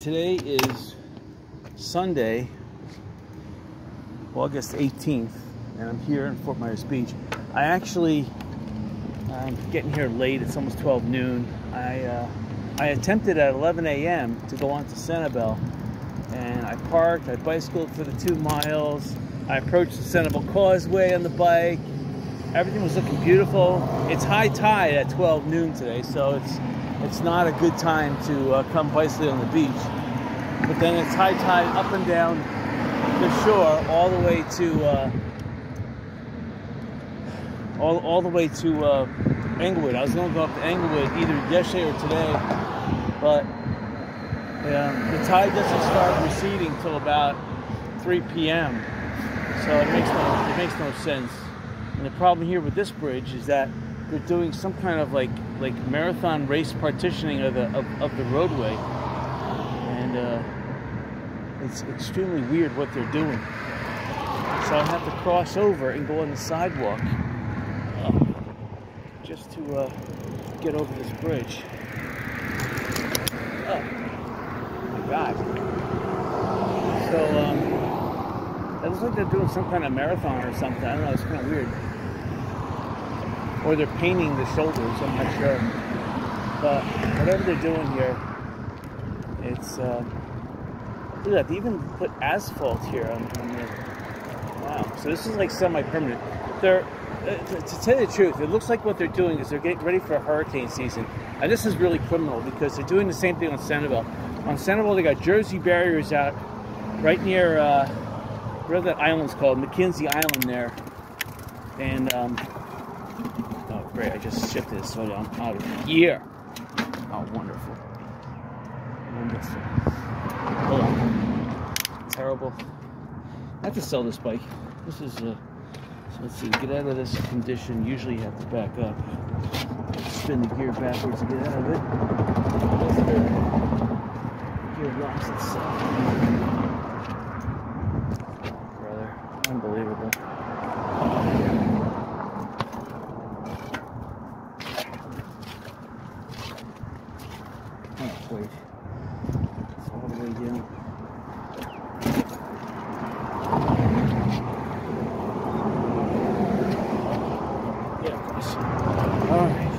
Today is Sunday, August 18th, and I'm here in Fort Myers Beach. I'm getting here late. It's almost 12 noon. I attempted at 11 a.m. to go on to Sanibel, and I parked. I bicycled for the 2 miles. I approached the Sanibel Causeway on the bike. Everything was looking beautiful. It's high tide at 12 noon today, so it's not a good time to come bicycling on the beach. But then it's high tide up and down the shore all the way to all the way to Englewood. I was going to go up to Englewood either yesterday or today, but the tide doesn't start receding till about 3 p.m. So it makes no sense. And the problem here with this bridge is that they're doing some kind of like marathon race partitioning of the roadway, and it's extremely weird what they're doing. So I have to cross over and go on the sidewalk just to get over this bridge. Oh my God! So it looks like they're doing some kind of marathon or something. I don't know. It's kind of weird. Or they're painting the shoulders, I'm not sure. But whatever they're doing here, it's, look at that, they even put asphalt here on the, wow. So this is like semi-permanent. To tell you the truth, it looks like what they're doing is they're getting ready for a hurricane season. And this is really criminal because they're doing the same thing on Sanibel. On Sanibel, they got Jersey barriers out right near, whatever that island's called, McKinsey Island there. And, oh, great, I just shifted it so I'm out of here. Oh, wonderful. Wonderful. Hold on. Terrible. I have to sell this bike. This is, so let's see, get out of this condition. Usually you have to back up. Spin the gear backwards to get out of it. The gear locks itself. Brother, unbelievable. Wait, it's all the way down. Yeah, of course. All right.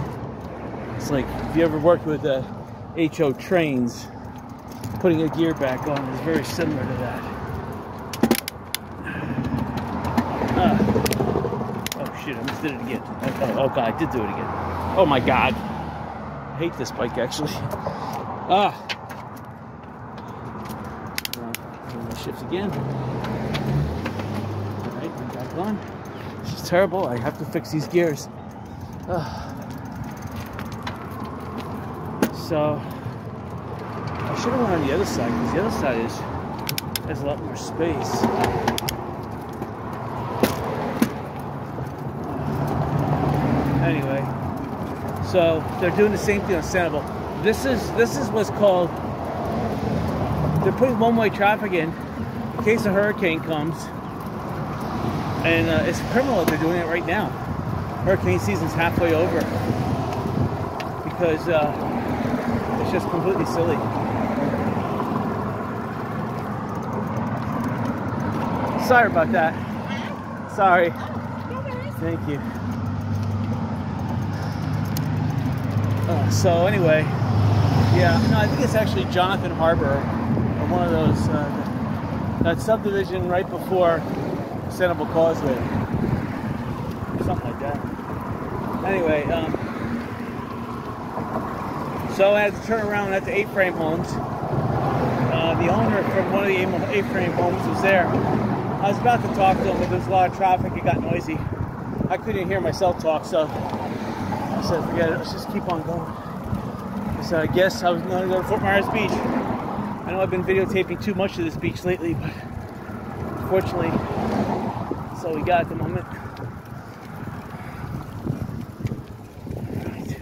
It's like if you ever worked with HO trains, putting a gear back on is very similar to that. Oh shit! I just did it again. Oh God, I did do it again. Oh my God. I hate this bike actually. Shift again. Alright, I'm back on. This is terrible. I have to fix these gears. So I should have went on the other side because the other side has a lot more space. Anyway, so they're doing the same thing on Sanibel. This is what's called, they're putting one-way traffic in case a hurricane comes, and it's criminal that they're doing it right now. Hurricane season's halfway over because it's just completely silly. Sorry about that. Sorry. Thank you. So anyway, yeah, no, I think it's actually Jonathan Harbor, or one of those, that subdivision right before Sanibel Causeway, something like that. Anyway, so I had to turn around at the A-frame homes. The owner from one of the A-frame homes was there. I was about to talk to him, but there's a lot of traffic. It got noisy. I couldn't hear myself talk, so I said, forget it, let's just keep on going. So I guess I was going to go to Fort Myers Beach. I know I've been videotaping too much of this beach lately, but unfortunately, that's all we got at the moment. Right.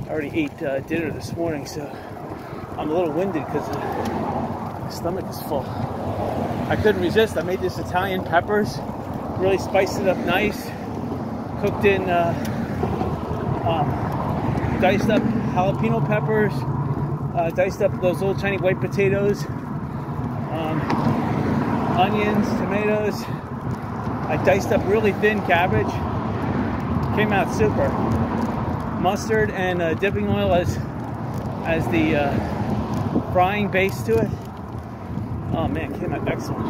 I already ate dinner this morning, so I'm a little winded because my stomach is full. I couldn't resist. I made this Italian peppers, really spiced it up nice, cooked in diced up jalapeno peppers, Diced up those little tiny white potatoes, onions, tomatoes. I diced up really thin cabbage. Came out super. Mustard and dipping oil as the frying base to it. Oh man, came out excellent.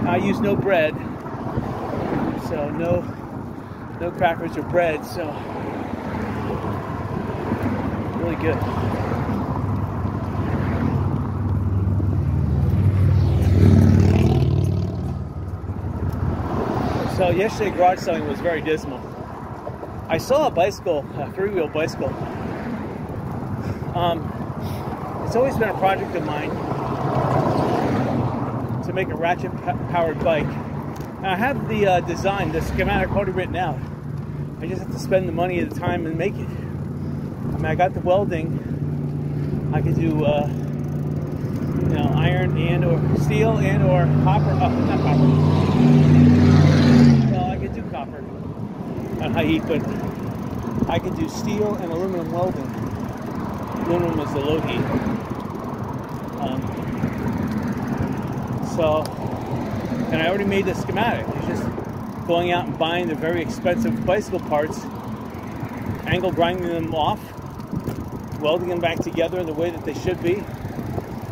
I use no bread, so no crackers or bread, so really good. So yesterday garage selling was very dismal. I saw a bicycle, a three-wheel bicycle. It's always been a project of mine to make a ratchet-powered bike. Now, I have the design, the schematic already written out. I just have to spend the money and the time and make it. I mean, I got the welding. I could do, iron and or steel and or copper. Oh, not copper. Well, I could do copper on high heat, but I could do steel and aluminum welding. Aluminum is the low heat. And I already made the schematic. It's just going out and buying the very expensive bicycle parts, angle grinding them off, welding them back together in the way that they should be,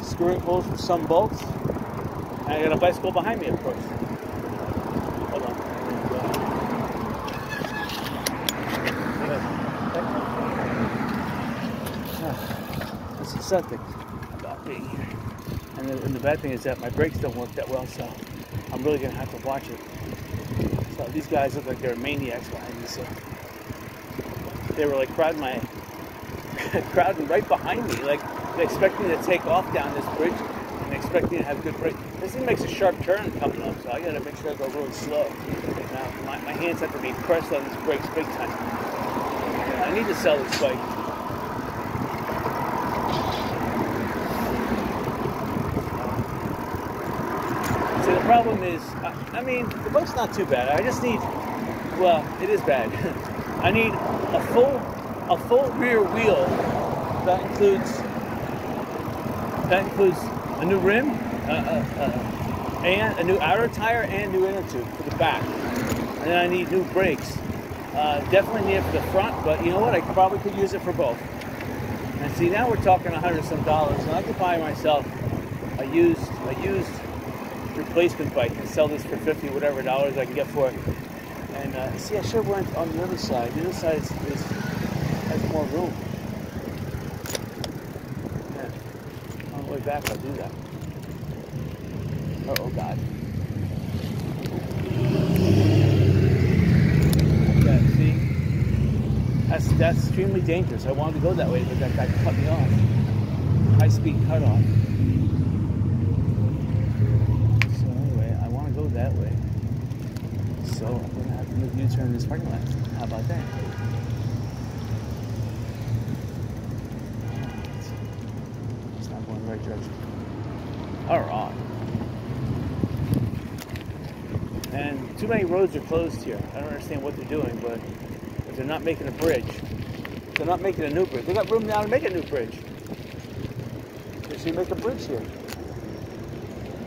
screwing holes for some bolts. And I got a bicycle behind me, of course. Hold on. This is something about being here. And the bad thing is that my brakes don't work that well, so I'm really going to have to watch it. So these guys look like they're maniacs behind me, so they were like crowding right behind me, like they expect me to take off down this bridge and they expect me to have good brakes. This thing makes a sharp turn coming up, so I got to make sure I go really slow. Now, my hands have to be pressed on these brakes big time. I need to sell this bike. So the problem is, I mean, the bike's not too bad. I just need, well, it is bad. I need a full rear wheel that includes a new rim, and a new outer tire and new inner tube for the back. And then I need new brakes. Definitely need it for the front, but you know what? I probably could use it for both. And see, now we're talking $100-some, and I could buy myself a used replacement bike and sell this for $50 whatever dollars I can get for it. And see, I should have went on the other side. The other side has more room. Yeah. On the way back, I'll do that. Oh God. Yeah, see? That's extremely dangerous. I wanted to go that way, but that guy cut me off. High-speed cutoff. So anyway, I want to go that way. So I'm going to have to make a U-turn in this parking lot. How about that? It's not going in the right direction. Alright. And too many roads are closed here. I don't understand what they're doing, but they're not making a bridge. They're not making a new bridge. They got room now to make a new bridge. They should make a bridge here.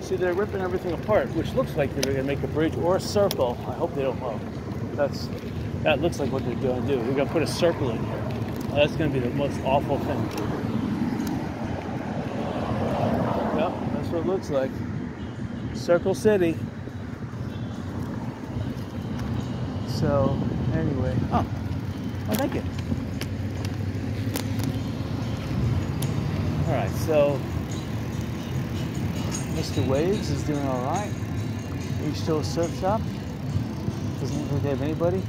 See, they're ripping everything apart, which looks like they're going to make a bridge or a circle. I hope they don't. Well, that looks like what they're going to do. They're going to put a circle in here. That's going to be the most awful thing. Yep, that's what it looks like. Circle City. So, anyway. Oh, thank you. All right, so Mr. Waves is doing all right. H2O Surf Shop doesn't look like they have anybody.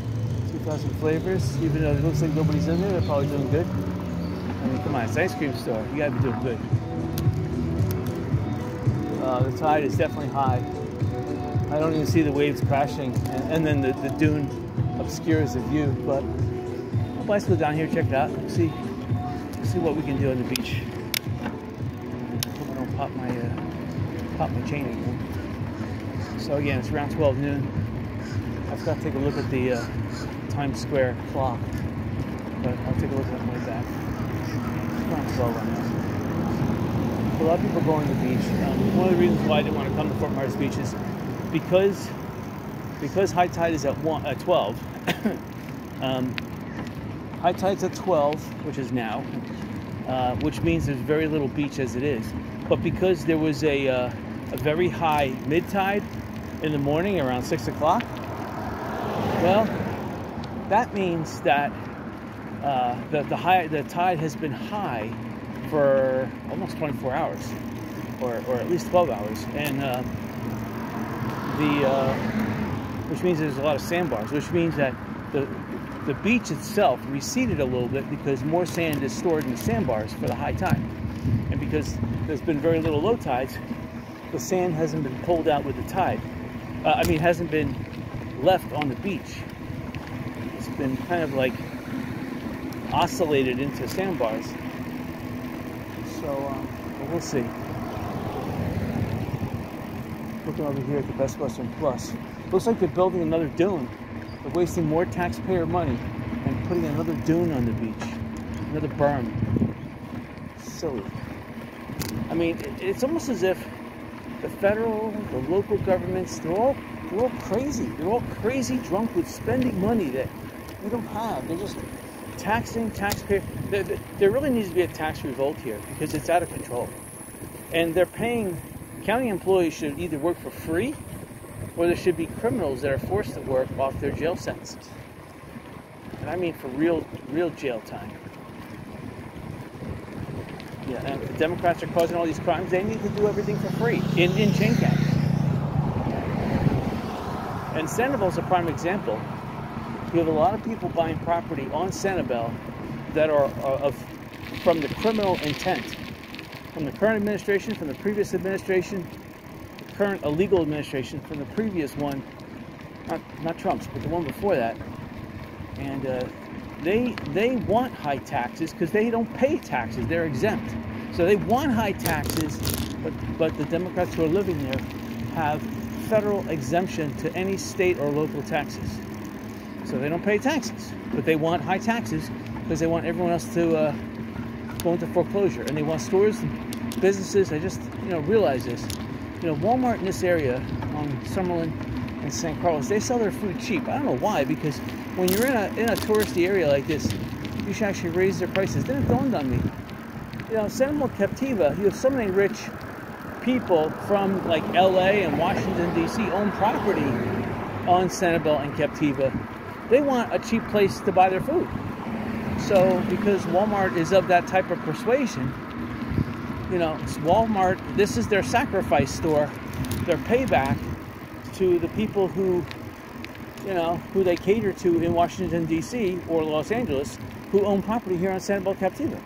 2,000 flavors, even though it looks like nobody's in there, they're probably doing good. I mean, come on, it's an ice cream store. You gotta be doing good. The tide is definitely high. I don't even see the waves crashing, and then the dune obscures the view. But I'll bicycle down here, check it out, see what we can do on the beach. Hope I don't pop my chain again. So again, it's around 12 noon. I've got to take a look at the Times Square clock, but I'll take a look at it on the way back. It's around 12 right now. A lot of people go on the beach. One of the reasons why I didn't want to come to Fort Myers Beach is because high tide is at 12. High tide's at 12, which is now, which means there's very little beach as it is. But because there was a very high mid-tide in the morning around 6 o'clock, well, that means that the tide has been high for almost 24 hours, or at least 12 hours, and which means there's a lot of sandbars, which means that the beach itself receded a little bit because more sand is stored in the sandbars for the high tide, and because there's been very little low tides, the sand hasn't been pulled out with the tide. Hasn't been left on the beach. It's been kind of like oscillated into sandbars. So we'll see. Looking over here at the Best Western Plus, looks like they're building another dune. They're wasting more taxpayer money and putting another dune on the beach, another berm. Silly. I mean, it's almost as if the federal, the local governments, they're all crazy. They're all crazy drunk with spending money that we don't have. They're just taxing taxpayers. There really needs to be a tax revolt here because it's out of control. And they're paying, county employees should either work for free or there should be criminals that are forced to work off their jail sentences. And I mean for real jail time. Yeah, and if the Democrats are causing all these crimes, they need to do everything for free in chain camps. And Sanibel is a prime example. You have a lot of people buying property on Sanibel that are from the criminal intent. From the current administration, from the previous administration, the current illegal administration, from the previous one, not Trump's, but the one before that. And they want high taxes because they don't pay taxes. They're exempt. So they want high taxes, but the Democrats who are living there have federal exemption to any state or local taxes. So they don't pay taxes, but they want high taxes because they want everyone else to go into foreclosure. And they want stores and businesses. I just realize this. Walmart in this area on Summerlin and St. Carlos, they sell their food cheap. I don't know why, because when you're in a touristy area like this, you should actually raise their prices. Then it dawned on me. Sanibel Captiva, you have so many rich people from like LA and Washington, D.C. own property on Sanibel and Captiva. They want a cheap place to buy their food. So because Walmart is of that type of persuasion, Walmart, this is their sacrifice store, their payback to the people who they cater to in Washington, D.C. or Los Angeles, who own property here on Sanibel Captiva.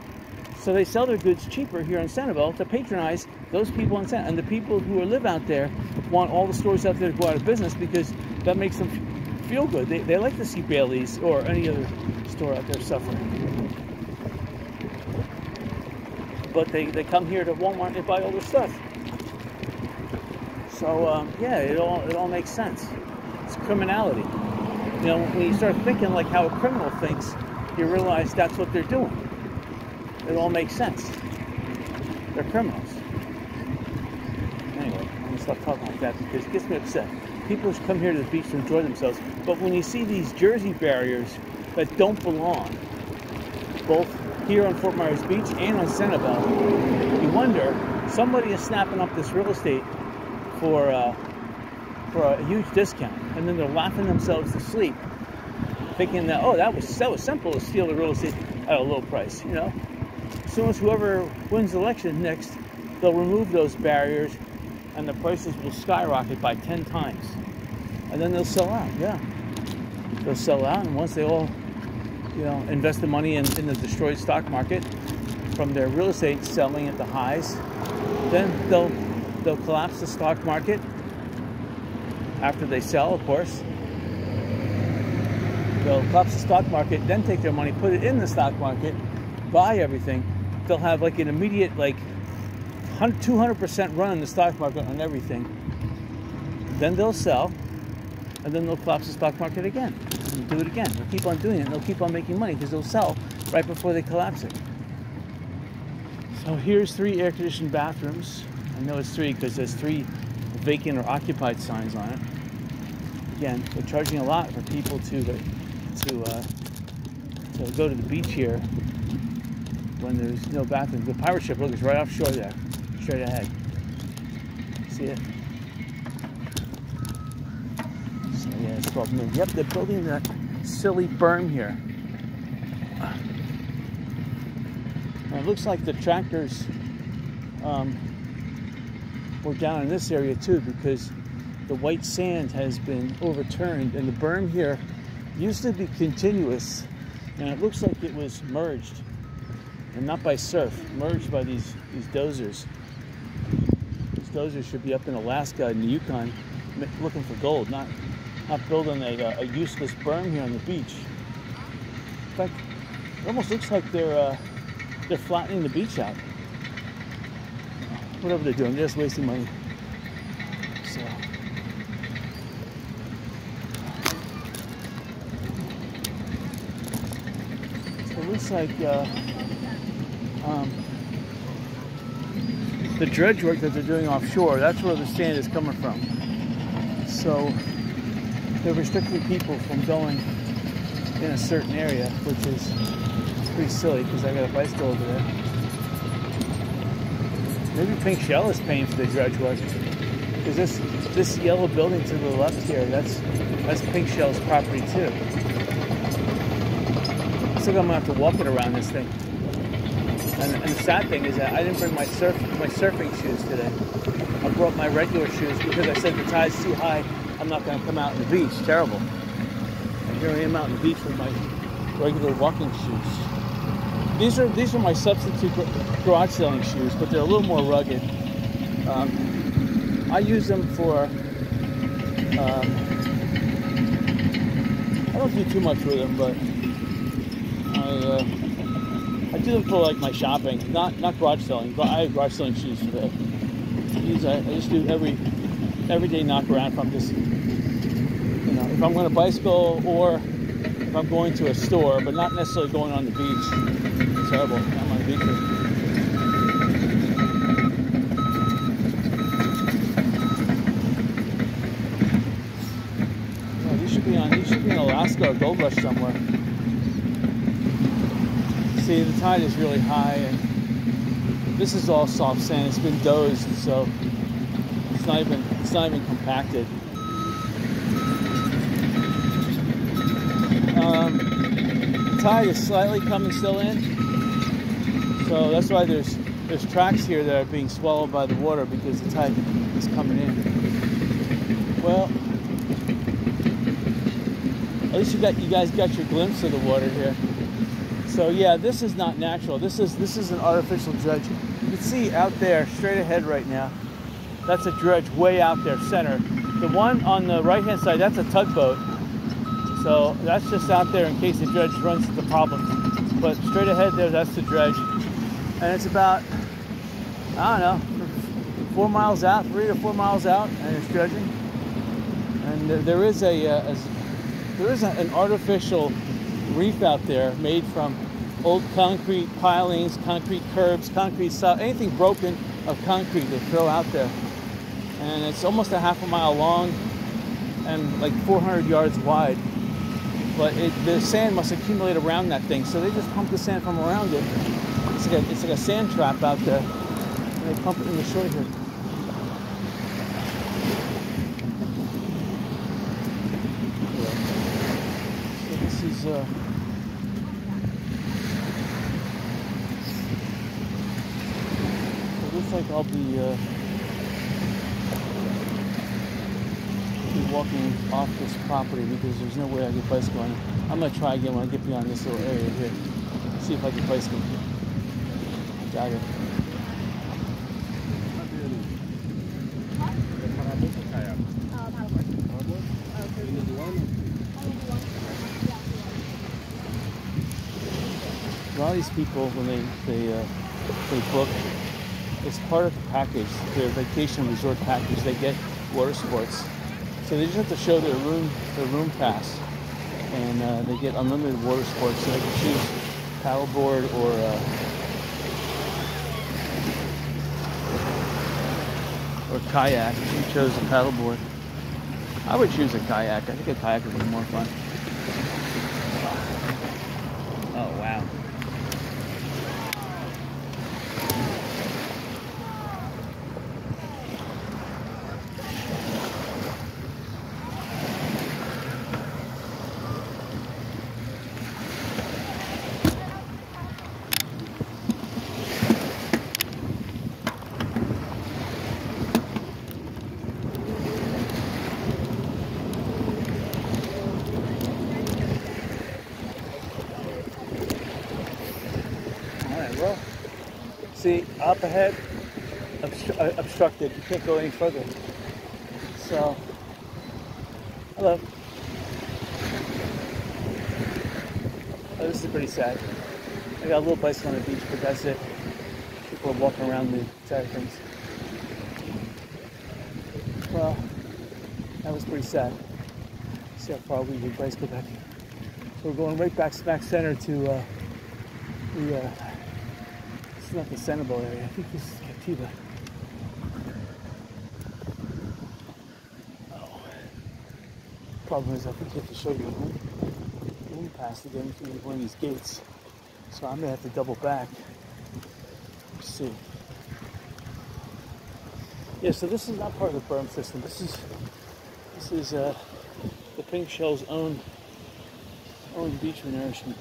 So they sell their goods cheaper here on Sanibel to patronize those people on Sanibel. And the people who live out there want all the stores out there to go out of business because that makes them feel good. They like to see Bailey's or any other store out there suffering. But they come here to Walmart and buy all their stuff. So, it all makes sense. It's criminality. When you start thinking like how a criminal thinks, you realize that's what they're doing. It all makes sense. They're criminals. Anyway, I'm going to stop talking like that because it gets me upset. People come here to the beach to enjoy themselves, but when you see these Jersey barriers that don't belong, both here on Fort Myers Beach and on Sanibel, you wonder, somebody is snapping up this real estate for a huge discount, and then they're laughing themselves to sleep, thinking that, that was simple to steal the real estate at a low price. As soon as whoever wins the election next, they'll remove those barriers, and the prices will skyrocket by 10 times, and then they'll sell out. Yeah, they'll sell out, and once they all, invest the money in the destroyed stock market from their real estate selling at the highs, then they'll collapse the stock market after they sell, of course. They'll collapse the stock market, then take their money, put it in the stock market, buy everything. They'll have like an immediate 200% run in the stock market on everything. Then they'll sell, and then they'll collapse the stock market again. And do it again. They'll keep on doing it, and they'll keep on making money because they'll sell right before they collapse it. So here's 3 air-conditioned bathrooms. I know it's 3 because there's 3 vacant or occupied signs on it. Again, they're charging a lot for people to go to the beach here when there's no bathroom. The pirate ship, look, is right offshore there, straight ahead. See it? So yeah, it's 12 noon. Yep, they're building that silly berm here. And it looks like the tractors were down in this area too, because the white sand has been overturned, and the berm here used to be continuous, and it looks like it was merged, and not by surf, merged by these dozers. These dozers should be up in Alaska and the Yukon looking for gold, not building a useless berm here on the beach. In fact, it almost looks like they're flattening the beach out. Whatever they're doing, they're just wasting money. So it looks like the dredge work that they're doing offshore, that's where the sand is coming from. So they're restricting people from going in a certain area, which is pretty silly because I got a bicycle over there. Maybe Pink Shell is paying for the dredge work, because this yellow building to the left here, that's Pink Shell's property too. Looks like I'm gonna have to walk it around this thing. And the sad thing is that I didn't bring my surfing shoes today. I brought my regular shoes because I said the tide's too high. I'm not gonna come out on the beach. Terrible. And here I am out on the beach with my regular walking shoes. These are my substitute garage selling shoes, but they're a little more rugged. I use them for. I don't do too much with them, but I do them for like my shopping, not garage selling. But I have garage selling shoes today. These I just do everyday knock around. If I'm just, if I'm going to bicycle or if I'm going to a store, but not necessarily going on the beach. It's terrible. I'm on the beach. Oh, these should be in Alaska or Gold Rush somewhere. See, the tide is really high, and this is all soft sand. It's been dozed, so it's not even compacted. The tide is slightly coming still in, so that's why there's tracks here that are being swallowed by the water, because the tide is coming in. Well, at least you guys got your glimpse of the water here. So yeah, this is not natural. This is an artificial dredge. You can see out there, straight ahead right now, that's a dredge way out there, center. The one on the right-hand side, that's a tugboat. So that's just out there in case the dredge runs into problems. But straight ahead there, that's the dredge. And it's about, I don't know, 4 miles out, 3 to 4 miles out, and it's dredging. And there is an artificial reef out there made from old concrete pilings, concrete curbs, concrete stuff, anything broken of concrete they throw out there. And it's almost a half a mile long and like 400 yards wide. But the sand must accumulate around that thing, so they just pump the sand from around it. It's like a sand trap out there, and they pump it in the shore here. Yeah. So this is it looks like I'll be walking off this property because there's no way I can bicycle on it. I'm going to try again when I get beyond this little area here. See if I can bicycle. Got it. A lot of these people, when they book, it's part of the package, their vacation resort package. They get water sports. So they just have to show their room pass, and they get unlimited water sports. So they can choose paddleboard or or kayak. You chose a paddleboard. I would choose a kayak. I think a kayak would be more fun. Oh, wow. Well, see, up ahead, obstructed. You can't go any further. So, hello. Oh, this is pretty sad. I got a little bicycle on the beach, but that's it. People are walking around the side of things. Well, that was pretty sad. See how far we could bicycle back. So we're going right back smack center to it's not the Centerville area. I think this is Captiva. Oh. Problem is, I think you have to show you a room pass to get into one of these gates. So I'm gonna have to double back. Let's see. Yeah, so this is not part of the berm system. This is the Pink Shell's own beach nourishment.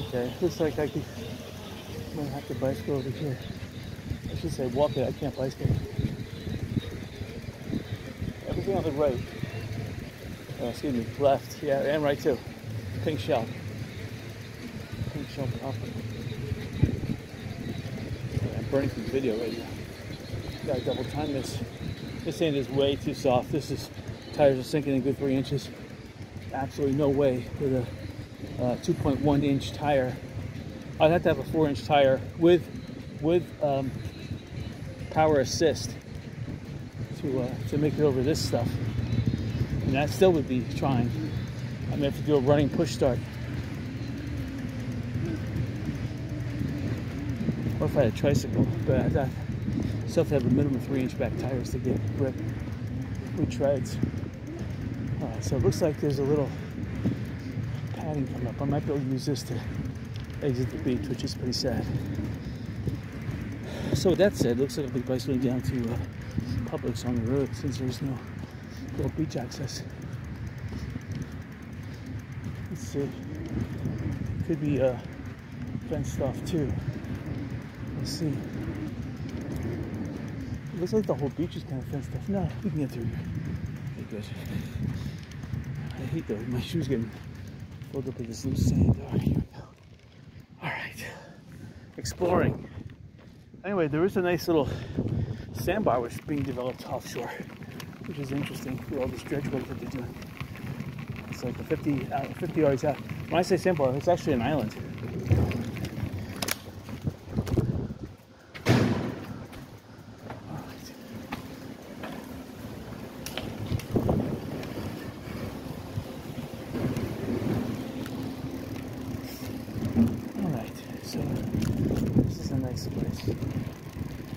Okay, looks like I could might have to bicycle over here. I should say walk it, I can't bicycle. Everything on the right. Excuse me, left, yeah, and right too. Pink Shell. Pink Shell property. Yeah, I'm burning through the video right now. Gotta double time this. This end is way too soft. Tires are sinking a good 3 inches. Absolutely no way with a 2.1 inch tire. I'd have to have a 4 inch tire with power assist to make it over this stuff, and that still would be trying. I'm gonna have to do a running push start. Or if I had a tricycle, but I still have to have a minimum 3 inch back tires to get grip with treads. Alright, so it looks like there's a little padding coming up. I might be able to use this to exit the beach, which is pretty sad. So with that said, it looks like I'll be bicycling down to Publix on the road since there's no little beach access. Let's see. Could be fenced off too. Let's see. It looks like the whole beach is kind of fenced off. No, we can get through here. Okay, good. I hate those. My shoes getting filled up with this loose sand. All right, here we go. All right. Exploring. Anyway, there is a nice little sandbar which is being developed offshore, which is interesting with all this dredge work that they're doing. It's like 50 yards out. When I say sandbar, it's actually an island.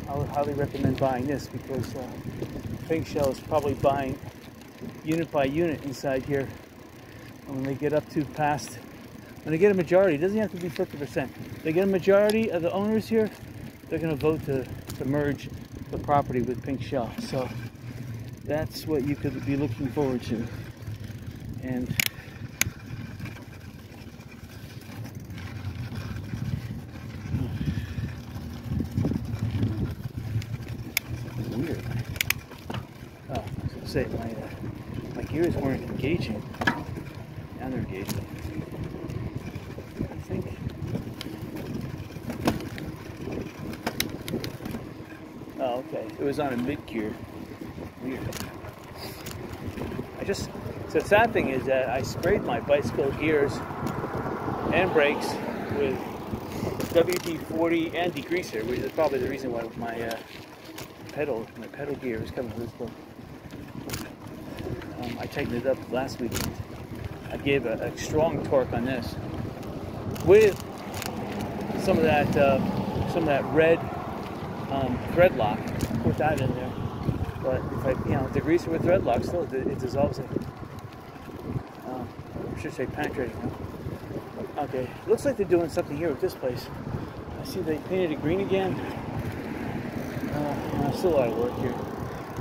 I would highly recommend buying this because Pink Shell is probably buying unit by unit inside here. And when they get up to past, when they get a majority, it doesn't have to be 50%. They get a majority of the owners here, they're going to vote to merge the property with Pink Shell. So that's what you could be looking forward to. And say my gears weren't engaging. Now they're engaging. I think. Oh, okay. It was on a mid gear. Weird. So the sad thing is that I sprayed my bicycle gears and brakes with WD-40 and degreaser, which is probably the reason why my pedal gear is coming loose. I tightened it up last weekend. I gave a strong torque on this with some of that red thread lock. Put that in there. But if I, degreaser with thread lock, still it dissolves it. I should say penetrating. Okay, looks like they're doing something here with this place. I see they painted it green again. Still a lot of work here.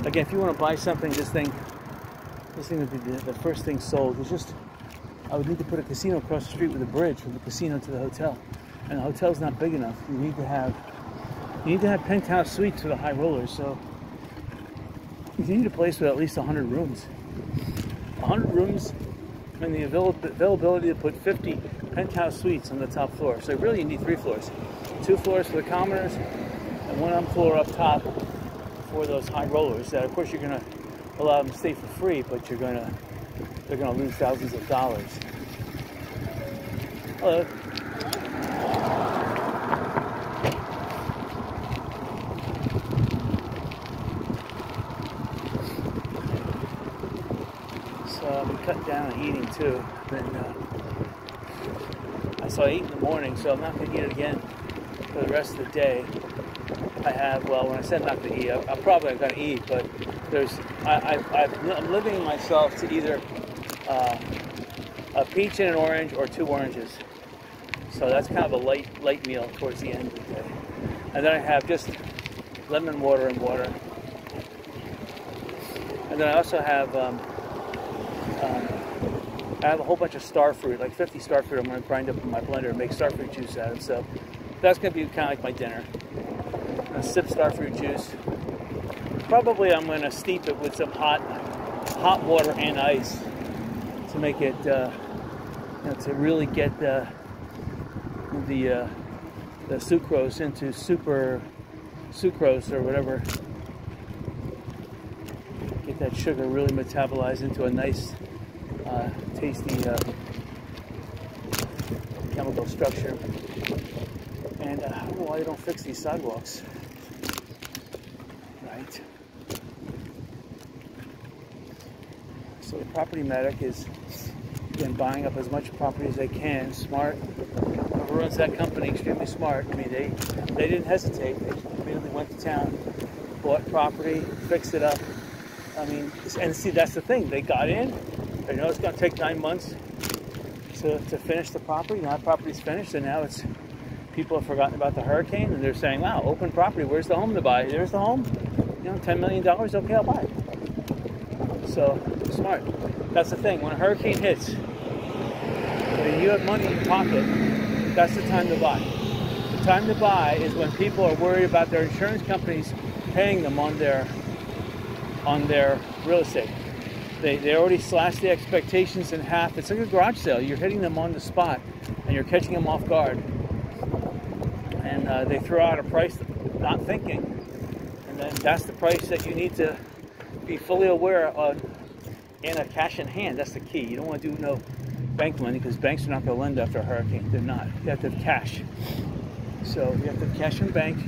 Again, if you want to buy something, this thing would be the first thing sold. It's just, I would need to put a casino across the street with a bridge from the casino to the hotel, and the hotel's not big enough. You need to have penthouse suites for the high rollers. So you need a place with at least 100 rooms. 100 rooms, and the availability to put 50 penthouse suites on the top floor. So really, you need 3 floors. 2 floors for the commoners, and 1 floor up top for those high rollers. That, of course, you're going to allow them to stay for free, but they're going to lose thousands of dollars. Hello. So I've been cutting down on eating too. So I eat in the morning, so I'm not going to eat it again for the rest of the day. I have, well, when I said not to eat, I'm probably not going to eat, but I'm limiting myself to either a peach and an orange or 2 oranges. So that's kind of a light meal towards the end of the day. And then I have just lemon water and water. And then I also have a whole bunch of star fruit, like 50 star fruit. I'm going to grind up in my blender and make star fruit juice out of it. So that's going to be kind of like my dinner. I'm going to sip star fruit juice. Probably I'm going to steep it with some hot water and ice to make it, to really get the sucrose into super sucrose or whatever. Get that sugar really metabolized into a nice, tasty chemical structure. And I don't know why they don't fix these sidewalks. Right. So the property medic is, again, buying up as much property as they can. Smart. Whoever runs that company, extremely smart. I mean, they didn't hesitate. They immediately went to town, bought property, fixed it up. I mean, and see, that's the thing. They got in. They know it's going to take 9 months to finish the property. Now the property's finished, and now it's people have forgotten about the hurricane, and they're saying, "Wow, open property. Where's the home to buy? There's the home. $10 million. Okay, I'll buy it." So smart. That's the thing. When a hurricane hits, when you have money in your pocket, that's the time to buy. The time to buy is when people are worried about their insurance companies paying them on their real estate. They already slashed the expectations in half. It's like a garage sale. You're hitting them on the spot, and you're catching them off guard. And they throw out a price not thinking. And then that's the price that you need to be fully aware of in a cash in hand. That's the key. You don't want to do no bank money because banks are not going to lend after a hurricane. They're not. You have to have cash. So you have to have cash in bank.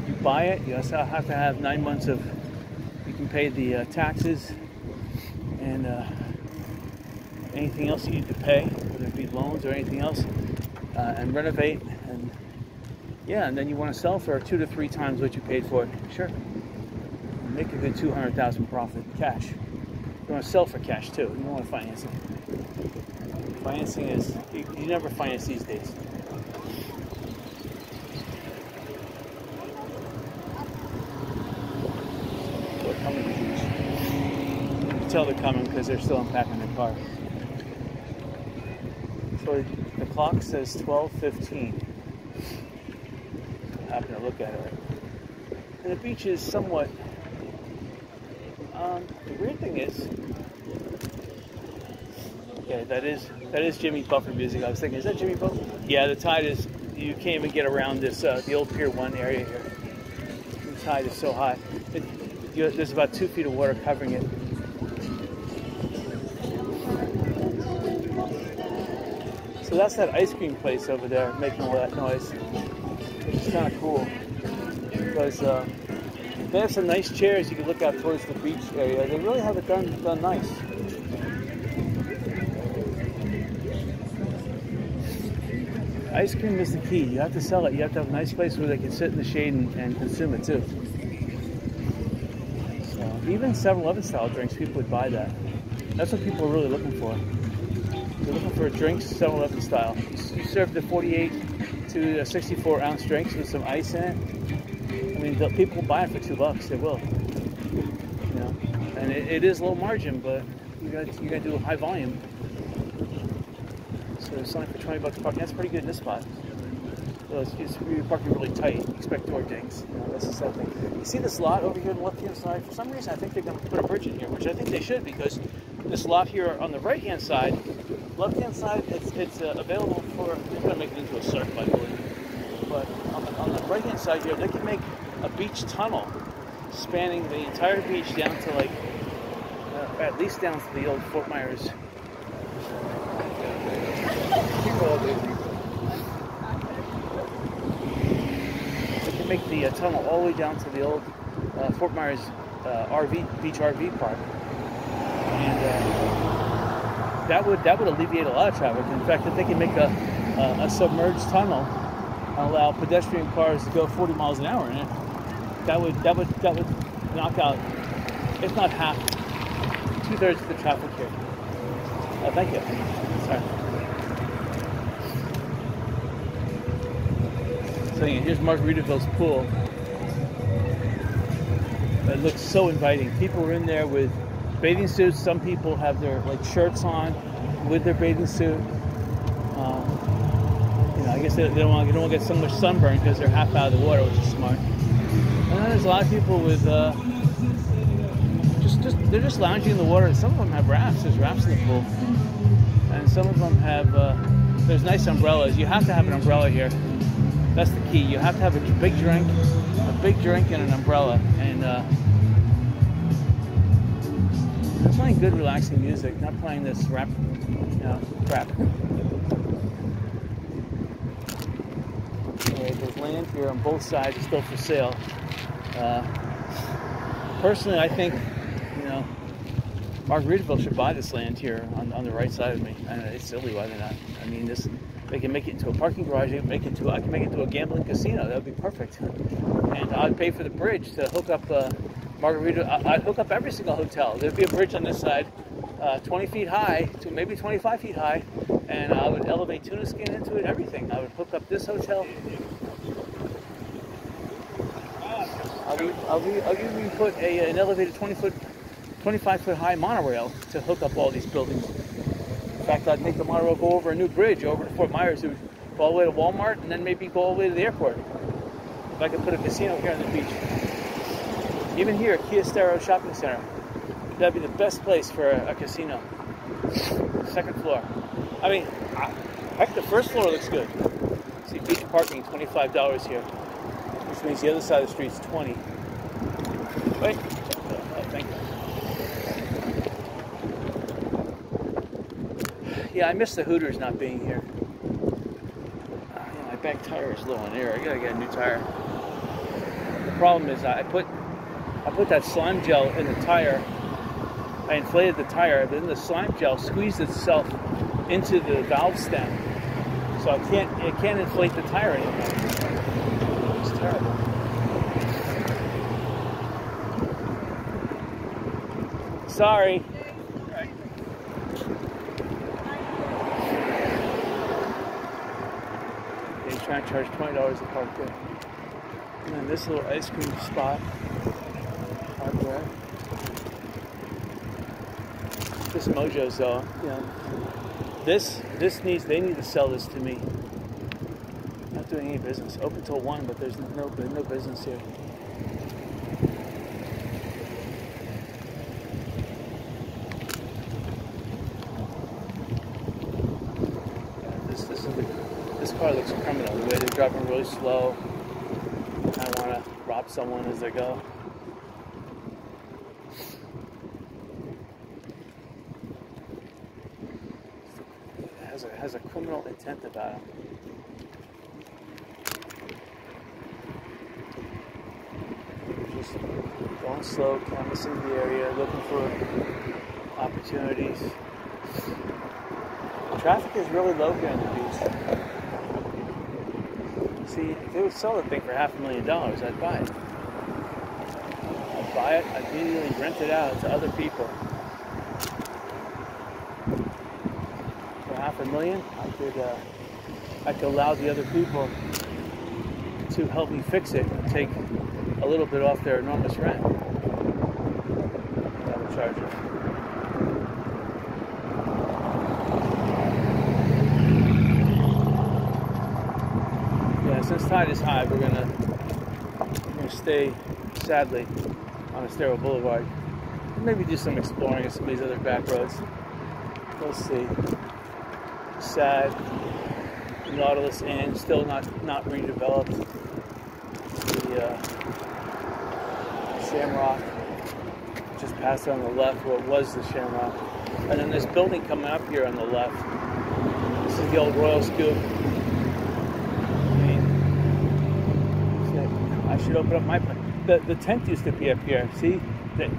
You buy it. You also have to have 9 months of, you can pay the taxes and anything else you need to pay, whether it be loans or anything else, and renovate. And yeah, and then you want to sell for 2 to 3 times what you paid for it. Sure. Make a good $200,000 profit cash. You want to sell for cash too. You don't want to finance it. Financing is, you never finance these days. They're coming. You can tell they're coming because they're still unpacking their car. So the clock says 12:15. I happen to look at it. And the beach is somewhat. The weird thing is, okay, that is Jimmy Buffer music. I was thinking, is that Jimmy Buffer? Yeah, the tide is. You can't even get around this the old Pier 1 area here. The tide is so high. There's about 2 feet of water covering it. So that's that ice cream place over there making all that noise. It's kind of cool because they have some nice chairs. You can look out towards the beach area. They really have it done nice. Ice cream is the key. You have to sell it. You have to have a nice place where they can sit in the shade and consume it too. So even 7-Eleven style drinks, people would buy that. That's what people are really looking for. They're looking for drinks 7-Eleven style. You serve the 48 to 64 ounce drinks with some ice in it. I mean, people will buy it for $2. They will. You know, and it is low margin, but you got to do a high volume. So they're selling for $20 parking. That's pretty good in this spot. So you're parking really tight. You expect door dings. You know, that's the sad thing. You see this lot over here on the left-hand side? For some reason, I think they're going to put a bridge in here, which I think they should, because this lot here on the right-hand side, left-hand side, it's available for. They're going to make it into a circle, I believe. But on the right-hand side here, they can make a beach tunnel spanning the entire beach down to like at least down to the old Fort Myers. They can make the tunnel all the way down to the old Fort Myers beach RV park, and that would alleviate a lot of traffic. In fact, if they can make a submerged tunnel and allow pedestrian cars to go 40 miles an hour in it, that would knock out, if not half, 2/3 of the traffic here. Oh, thank you. Sorry. So yeah, here's Margaritaville's pool. It looks so inviting. People are in there with bathing suits. Some people have their shirts on with their bathing suit. You know, I guess they don't want to get so much sunburn because they're half out of the water, which is smart. And then there's a lot of people with they're just lounging in the water. Some of them have rafts. There's rafts in the pool, and some of them have. There's nice umbrellas. You have to have an umbrella here. That's the key. You have to have a big drink, and an umbrella. And they're playing good, relaxing music. Not playing this rap, crap. Anyway, there's land here on both sides. It's still for sale. Personally, I think, Margaritaville should buy this land here on the right side of me. I know, it's silly why they're not. I mean, they can make it into a parking garage. I can make it into a gambling casino. That would be perfect. And I'd pay for the bridge to hook up Margaritaville. I'd hook up every single hotel. There'd be a bridge on this side, 20 feet high to maybe 25 feet high, and I would elevate tuna skin into it. Everything. I would hook up this hotel. I'll even put an elevated 25-foot high monorail to hook up all these buildings. In fact, I'd make the monorail go over a new bridge over to Fort Myers. It would go all the way to Walmart and then maybe go all the way to the airport. If I could put a casino here on the beach. Even here, Kia Stero Shopping Center. That'd be the best place for a casino. Second floor. I mean, heck, the first floor looks good. See, beach parking, $25 here. Which means the other side of the street's $20. Wait. Oh, thank you. Yeah, I miss the Hooters not being here. My back tire is low on air. I gotta get a new tire. The problem is I put that slime gel in the tire. I inflated the tire, but then the slime gel squeezed itself into the valve stem, so it can't inflate the tire anymore. It's terrible. Sorry. Trying to charge $20 to park there. And then this little ice cream spot out there. This Mojo's though, they need to sell this to me. Not doing any business. Open till 1, but there's no business here. This car looks criminal. The way they're driving really slow. I want to rob someone as they go. It has a criminal intent about him. Just going slow, canvassing the area, looking for opportunities. Traffic is really low here on the beach. they would sell the thing for $500,000, I'd buy it. I'd buy it, I'd immediately rent it out to other people. For $500,000, I could allow the other people to help me fix it and take a little bit off their enormous rent. I would charge it. Yeah, since tide is high, we're gonna stay, sadly, on Estero Boulevard. Maybe do some exploring of some of these other back roads. We'll see. Sad. Nautilus Inn, still not redeveloped. The Shamrock, just past on the left, what was the Shamrock. And then this building coming up here on the left. This is the old Royal Scoop. I should open up my place. The tent used to be up here. See,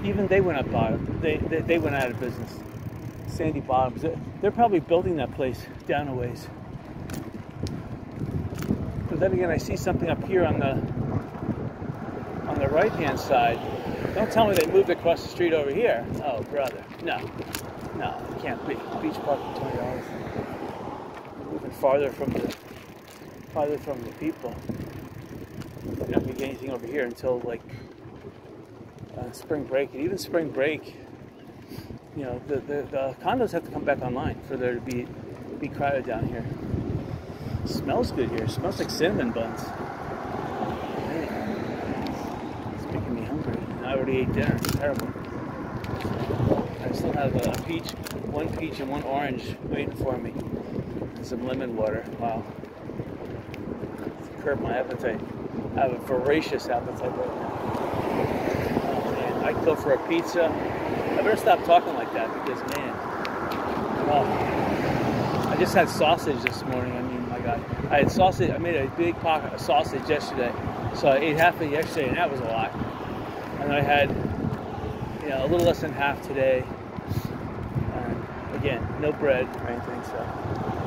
even they went up bottom. They went out of business. Sandy Bottoms. They're probably building that place down a ways. But then again, I see something up here on the right-hand side. Don't tell me they moved across the street over here. Oh, brother. No, it can't be. Beach park for $20. Moving farther from the people. You're not gonna get anything over here until like spring break. And even spring break, you know, the condos have to come back online for there to be crowded down here. It smells good here. It smells like cinnamon buns. Man, it's making me hungry. I already ate dinner. It's terrible. I still have one peach and one orange waiting for me. And some lemon water. Wow. Curb my appetite. I have a voracious appetite right now. Oh man, I could go for a pizza. I better stop talking like that because man, I just had sausage this morning. I mean, my God, I had sausage. I made a big pocket of sausage yesterday, so I ate half of it yesterday, and that was a lot. And I had, you know, a little less than half today. Again, no bread or anything, so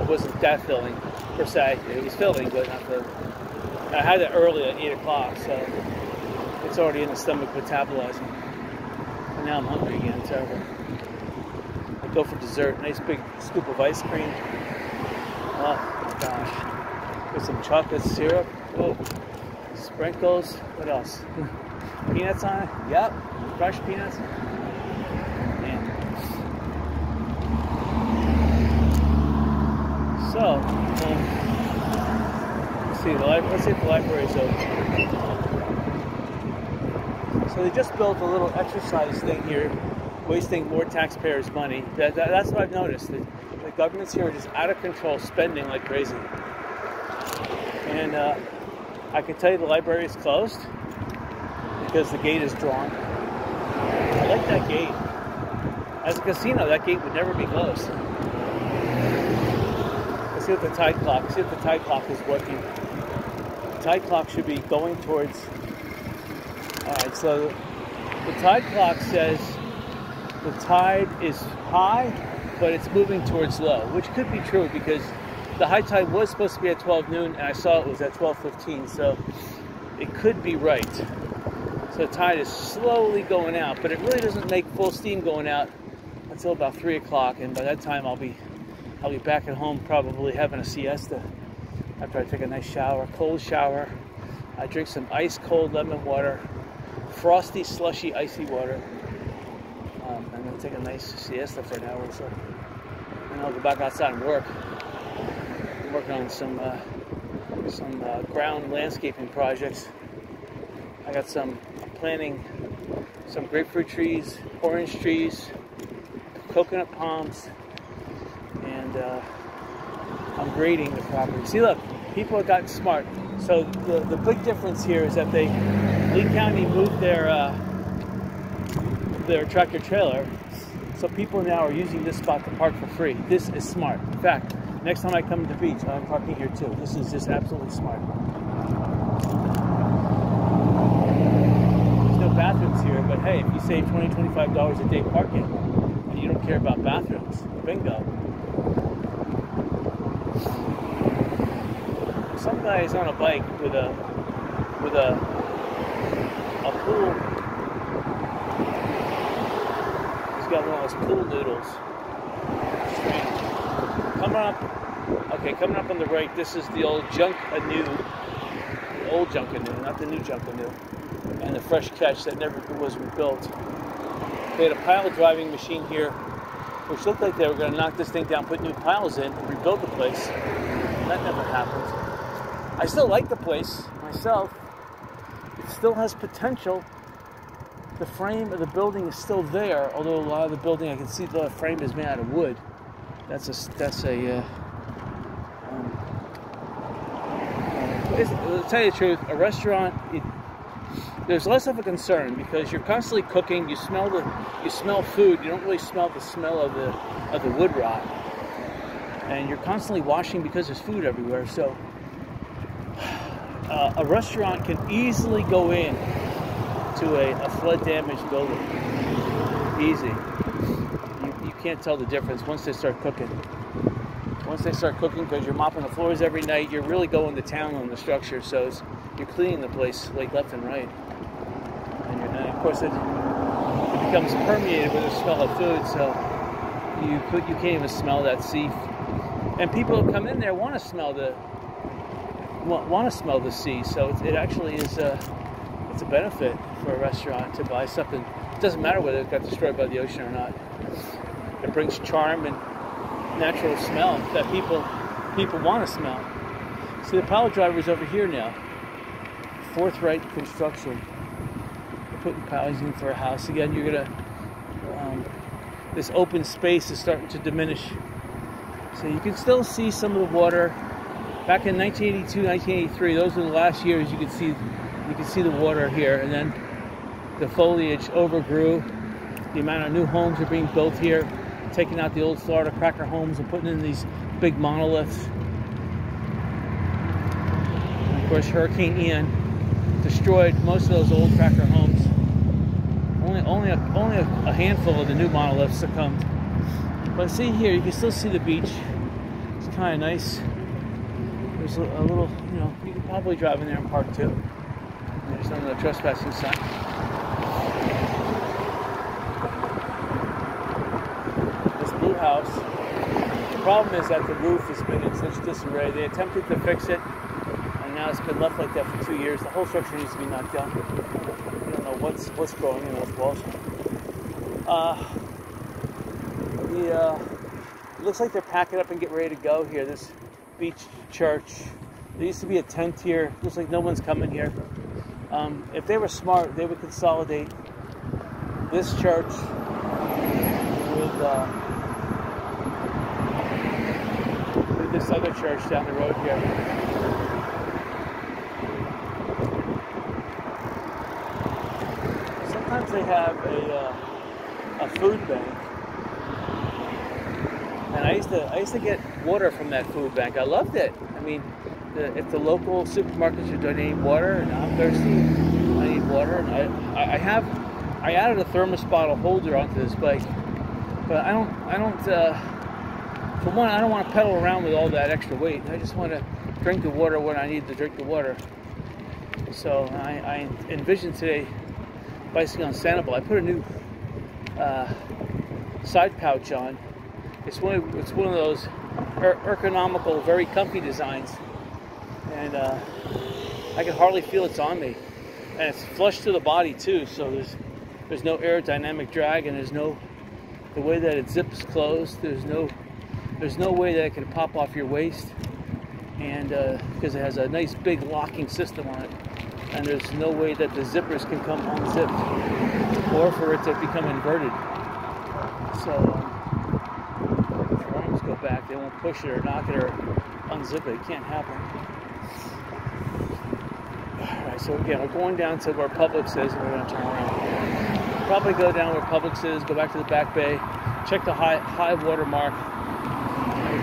it wasn't that filling per se. It was filling, but not filling. I had it early at 8 o'clock, so it's already in the stomach metabolizing. And now I'm hungry again, terrible. I go for dessert, nice big scoop of ice cream. Oh my gosh. With some chocolate syrup. Whoa. Sprinkles. What else? Peanuts on it? Yep. Crushed peanuts. Man. So, let's see if the library is open. So they just built a little exercise thing here, wasting more taxpayers' money. That's what I've noticed. The governments here are just out of control, spending like crazy. And I can tell you the library is closed because the gate is drawn. I like that gate. As a casino, that gate would never be closed. Let's see what the tide clock. See if the tide clock is working. Tide clock should be going towards. Alright, so the tide clock says the tide is high, but it's moving towards low, which could be true because the high tide was supposed to be at 12 noon and I saw it was at 12:15, so it could be right. So the tide is slowly going out, but it really doesn't make full steam going out until about 3 o'clock, and by that time I'll be back at home probably having a siesta. After I take a nice shower, cold shower, I drink some ice cold lemon water, frosty, slushy, icy water. I'm going to take a nice siesta for an hour or so. And I'll go back outside and work. I'm working on some ground landscaping projects. I got I'm planting some grapefruit trees, orange trees, coconut palms, and I'm grading the property. See, look, people have gotten smart. So the big difference here is that Lee County moved their tractor trailer, so people now are using this spot to park for free. This is smart. In fact, next time I come to the beach, I'm parking here too. This is just absolutely smart. There's no bathrooms here, but hey, if you save $20, $25 a day parking, and you don't care about bathrooms, bingo. some guy is on a bike with a pool. He's got one of those pool noodles. Coming up on the right, this is the old Junk-A-New. The old Junk-A-New, not the new Junk-A-New. And the fresh catch that never was rebuilt. They had a pile driving machine here, which looked like they were going to knock this thing down, put new piles in, and rebuild the place. That never happened. I still like the place myself. It still has potential. The frame of the building is still there, although a lot of the building I can see the frame is made out of wood. To tell you the truth, a restaurant, there's less of a concern because you're constantly cooking. You smell food. You don't really smell the smell of the wood rot, and you're constantly washing because there's food everywhere. So a restaurant can easily go in to a flood damaged building. Easy. You can't tell the difference once they start cooking. Once they start cooking, because you're mopping the floors every night, you're really going to town on the structure. So you're cleaning the place like left and right. And of course it becomes permeated with the smell of food. So you can't even smell that sea. And people who come in there want to smell the sea. So it actually is it's a benefit for a restaurant to buy something. It doesn't matter whether it got destroyed by the ocean or not. It brings charm and natural smell that people want to smell. See, the pile driver's over here now. Forthright construction. They're putting piles in for a house. Again, you're gonna this open space is starting to diminish. So you can still see some of the water. Back in 1982, 1983, those were the last years you could see the water here, and then the foliage overgrew. The amount of new homes are being built here, taking out the old Florida cracker homes and putting in these big monoliths. And of course, Hurricane Ian destroyed most of those old cracker homes. Only a handful of the new monoliths succumbed. But see here, you can still see the beach. It's kind of nice. There's a little, you can probably drive in there and park too. There's no trespassing sign. House. The problem is that the roof has been in such disarray. They attempted to fix it, and now it's been left like that for 2 years. The whole structure needs to be knocked down. We don't know what's growing in those walls. It looks like they're packing up and getting ready to go here. This beach church. There used to be a tent here. Looks like no one's coming here. If they were smart, they would consolidate this church with this other church down the road here. Sometimes they have a food bank, and I used to get water from that food bank. I loved it. I mean, if the local supermarkets are donating water, and I'm thirsty, I need water. And I added a thermos bottle holder onto this bike, but I don't. For one, I don't want to pedal around with all that extra weight. I just want to drink the water when I need to drink the water. So I envisioned today bicycling on Sanibel. I put a new side pouch on. It's one of those ergonomical, very comfy designs, and I can hardly feel it's on me. And it's flush to the body too, so there's no aerodynamic drag, and the way that it zips closed. There's no way that it can pop off your waist, and because it has a nice big locking system on it, and there's no way that the zippers can come unzipped or for it to become inverted. So if your arms go back, they won't push it or knock it or unzip it. It can't happen. Alright, so again, we're going down to where Publix is, and we're going to turn around. Probably go down where Publix is, go back to the back bay, check the high water mark.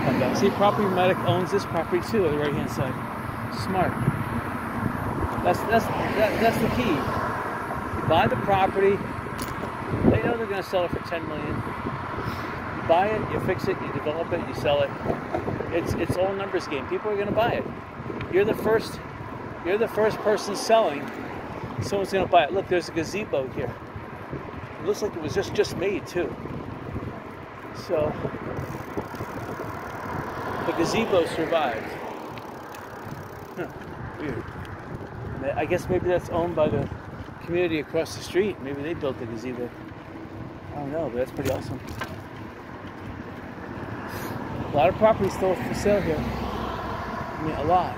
Come back. See, Property Medic owns this property too on the right hand side. Smart. That's the key. You buy the property. They know they're going to sell it for $10 million. You buy it, you fix it, you develop it, you sell it. It's all a numbers game. People are going to buy it. You're the first person selling. Someone's gonna buy it. Look, there's a gazebo here. It looks like it was just made too. So the gazebo survived. Huh, weird. I guess maybe that's owned by the community across the street. Maybe they built the gazebo. I don't know, but that's pretty awesome. A lot of property still for sale here. I mean, a lot.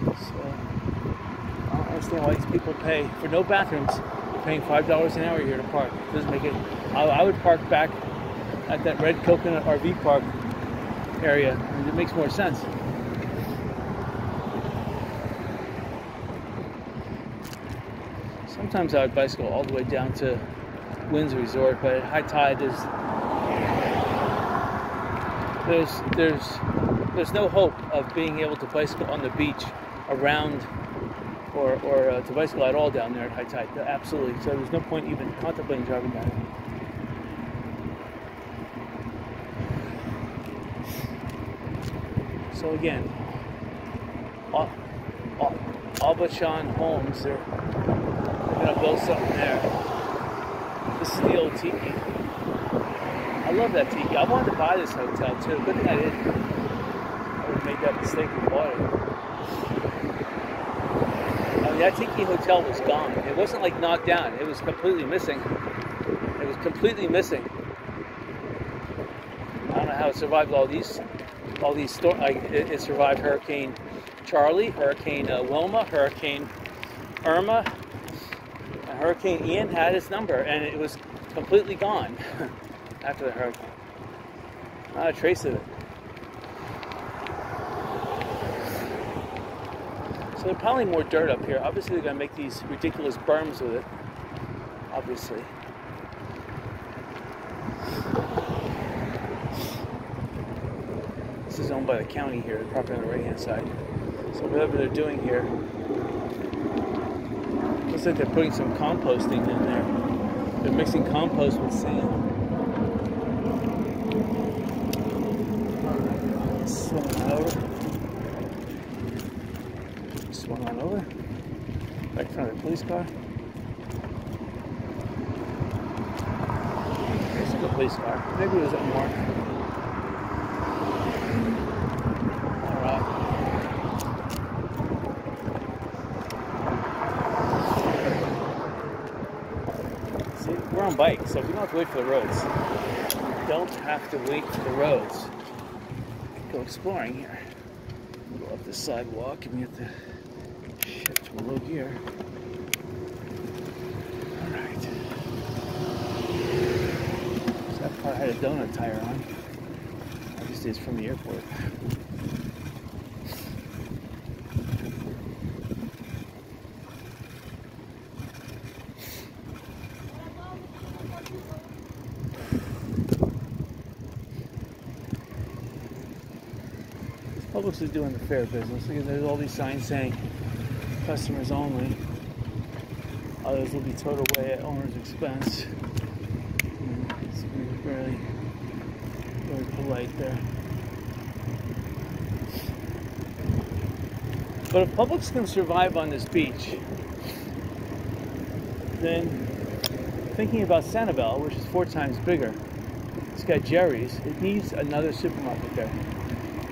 So I don't understand why these people pay for no bathrooms. They're paying $5 an hour here to park. It doesn't make it. I would park back at that red coconut RV park area. I mean, it makes more sense. Sometimes I would bicycle all the way down to Windsor Resort, but at high tide there's no hope of being able to bicycle on the beach around or to bicycle at all down there at high tide. Absolutely. So there's no point even contemplating driving down there. So again, Abachan Homes, they're gonna build something there. This is the old tiki. I love that tiki. I wanted to buy this hotel too. Good thing I didn't. I would have made that mistake and bought it. I mean, that tiki hotel was gone. It wasn't like knocked down. It was completely missing. It was completely missing. I don't know how it survived all these storms. Like it survived Hurricane Charlie, Hurricane Wilma, Hurricane Irma. Hurricane Ian had its number, and it was completely gone after the hurricane. Not a trace of it. So there's probably more dirt up here. Obviously, they're going to make these ridiculous berms with it. Obviously. This is owned by the county here, the property on the right-hand side. So whatever they're doing here, looks like they're putting some composting in there. They're mixing compost with sand. Swung on over. Swung on over. Right in front of the police car. There's the police car. Maybe it was unmarked. Alright. We're on bikes, so we don't have to wait for the roads. Don't have to wait for the roads. Go exploring here. Go up the sidewalk and we have to shift to a low gear. Alright. So that car had a donut tire on. Obviously it's from the airport. Publix is doing the fair business. Look at, there's all these signs saying customers only. Others will be towed away at owner's expense. It's very polite there. But if Publix can survive on this beach, then thinking about Sanibel, which is 4 times bigger, it's got Jerry's. It needs another supermarket there.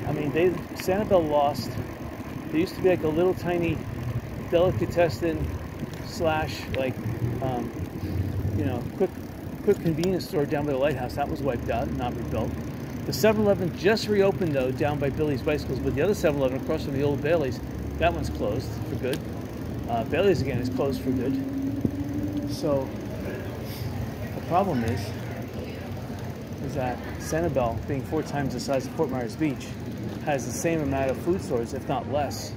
I mean, Sanibel lost. There used to be like a little tiny delicatessen slash like quick convenience store down by the lighthouse. That was wiped out and not rebuilt. The 7-Eleven just reopened though down by Billy's Bicycles, but the other 7-Eleven across from the old Bailey's, that one's closed for good. Bailey's again is closed for good. So the problem is that Sanibel, being 4 times the size of Fort Myers Beach, has the same amount of food stores, if not less,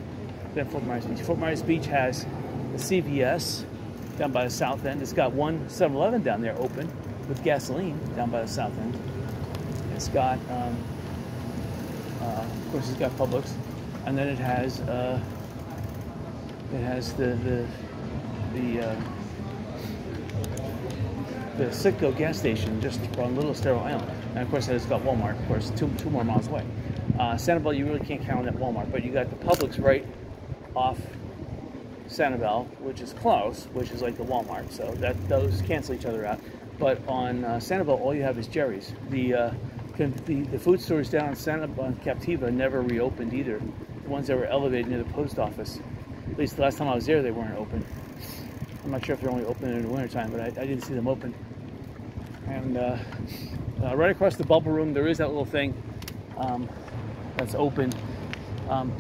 than Fort Myers Beach. Fort Myers Beach has the CVS down by the south end. It's got one 7-Eleven down there open with gasoline down by the south end. It's got, of course, it's got Publix, and then it has the Citgo gas station just on Little Estero Island, and of course it's got Walmart, of course, two more miles away. Sanibel, you really can't count on that Walmart, but you got the Publix right off Sanibel, which is close, which is like the Walmart, so that those cancel each other out. But on Sanibel, all you have is Jerry's. The food stores down on Sanibel and Captiva never reopened either. The ones that were elevated near the post office. At least the last time I was there, they weren't open. I'm not sure if they're only open in the wintertime, but I didn't see them open. And right across the Bubble Room, there is that little thing that's open,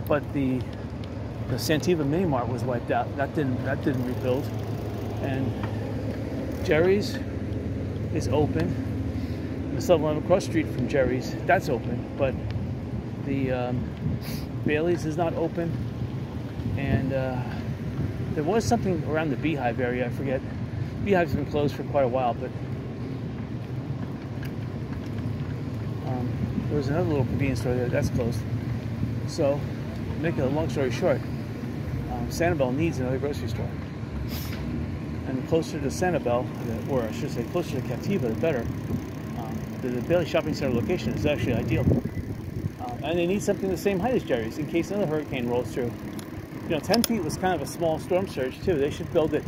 but the Santiva Mini Mart was wiped out. That didn't rebuild. And Jerry's is open. The 7-Eleven across the street from Jerry's, that's open, but the Bailey's is not open. And there was something around the Beehive area, I forget. Beehive's been closed for quite a while, but there was another little convenience store there that's closed. So, to make a long story short, Sanibel needs another grocery store. And the closer to Sanibel, or I should say closer to Captiva, the better. The Bailey Shopping Center location is actually ideal. And they need something the same height as Jerry's in case another hurricane rolls through. You know, 10 feet was kind of a small storm surge too. They should build it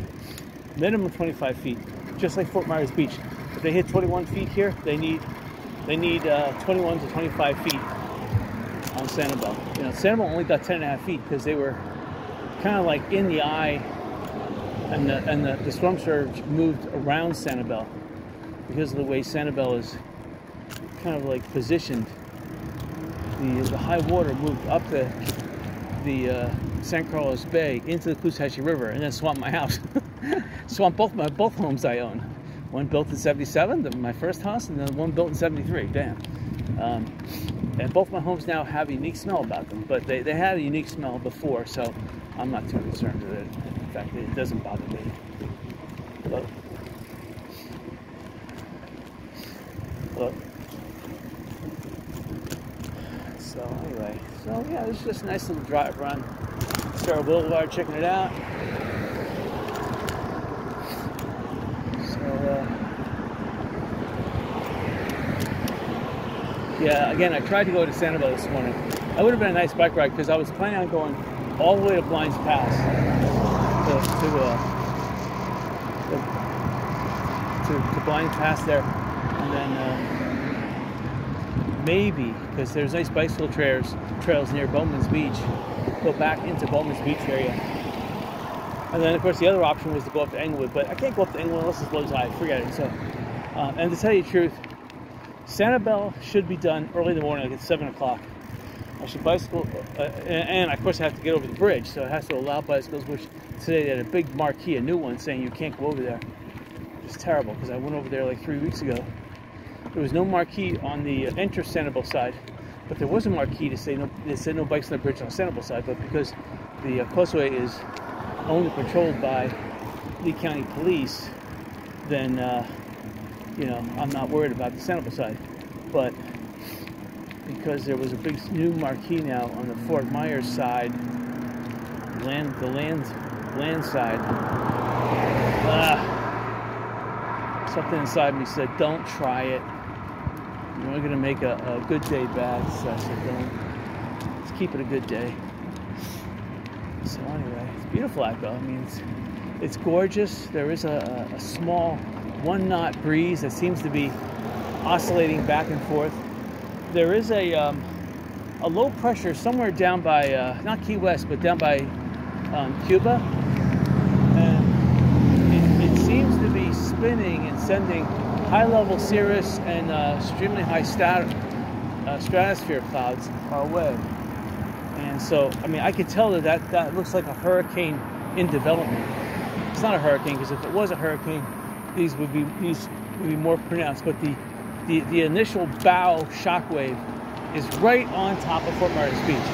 minimum 25 feet, just like Fort Myers Beach. If they hit 21 feet here, they need 21 to 25 feet on Sanibel. You know, Sanibel only got 10.5 feet because they were kind of like in the eye, and the storm surge moved around Sanibel because of the way Sanibel is kind of like positioned. The high water moved up the San Carlos Bay into the Caloosahatchee River and then swamped my house. Swamped both homes I own. One built in 77, my first house, and then one built in 73. Damn. And both my homes now have a unique smell about them, but they had a unique smell before, so I'm not too concerned with it. In fact, it doesn't bother me. Look. So anyway, yeah, it's just a nice little drive around Star Boulevard, checking it out. Yeah, again, I tried to go to Sanibel this morning. That would have been a nice bike ride because I was planning on going all the way to Blinds Pass to Blinds Pass there, and then maybe, because there's nice bicycle trails near Bowman's Beach, go back into Bowman's Beach area. And then, of course, the other option was to go up to Englewood, but I can't go up to Englewood unless it's low tide. Forget it. So, and to tell you the truth, Sanibel should be done early in the morning, like at 7 o'clock. I should bicycle, and of course I have to get over the bridge, so it has to allow bicycles, which today they had a big marquee, a new one, saying you can't go over there. It's terrible, because I went over there like 3 weeks ago. There was no marquee on the entrance Sanibel side, but there was a marquee to say no. They said no bikes on the bridge on the Sanibel side, but because the causeway is only patrolled by Lee County Police, then you know, I'm not worried about the Sanibel side. But because there was a big new marquee now on the Fort Myers side, the land side, something inside me said, don't try it. You're only going to make a good day bad. So I said, don't. Let's keep it a good day. So anyway, it's beautiful out though. I mean, it's gorgeous. There is a small 1-knot breeze that seems to be oscillating back and forth. There is a low pressure somewhere down by, not Key West, but down by Cuba. And it seems to be spinning and sending high-level cirrus and extremely high stratosphere clouds our way. And so, I mean, I could tell that looks like a hurricane in development. It's not a hurricane, because if it was a hurricane, these would be more pronounced. But the initial bow shock wave is right on top of Fort Myers Beach.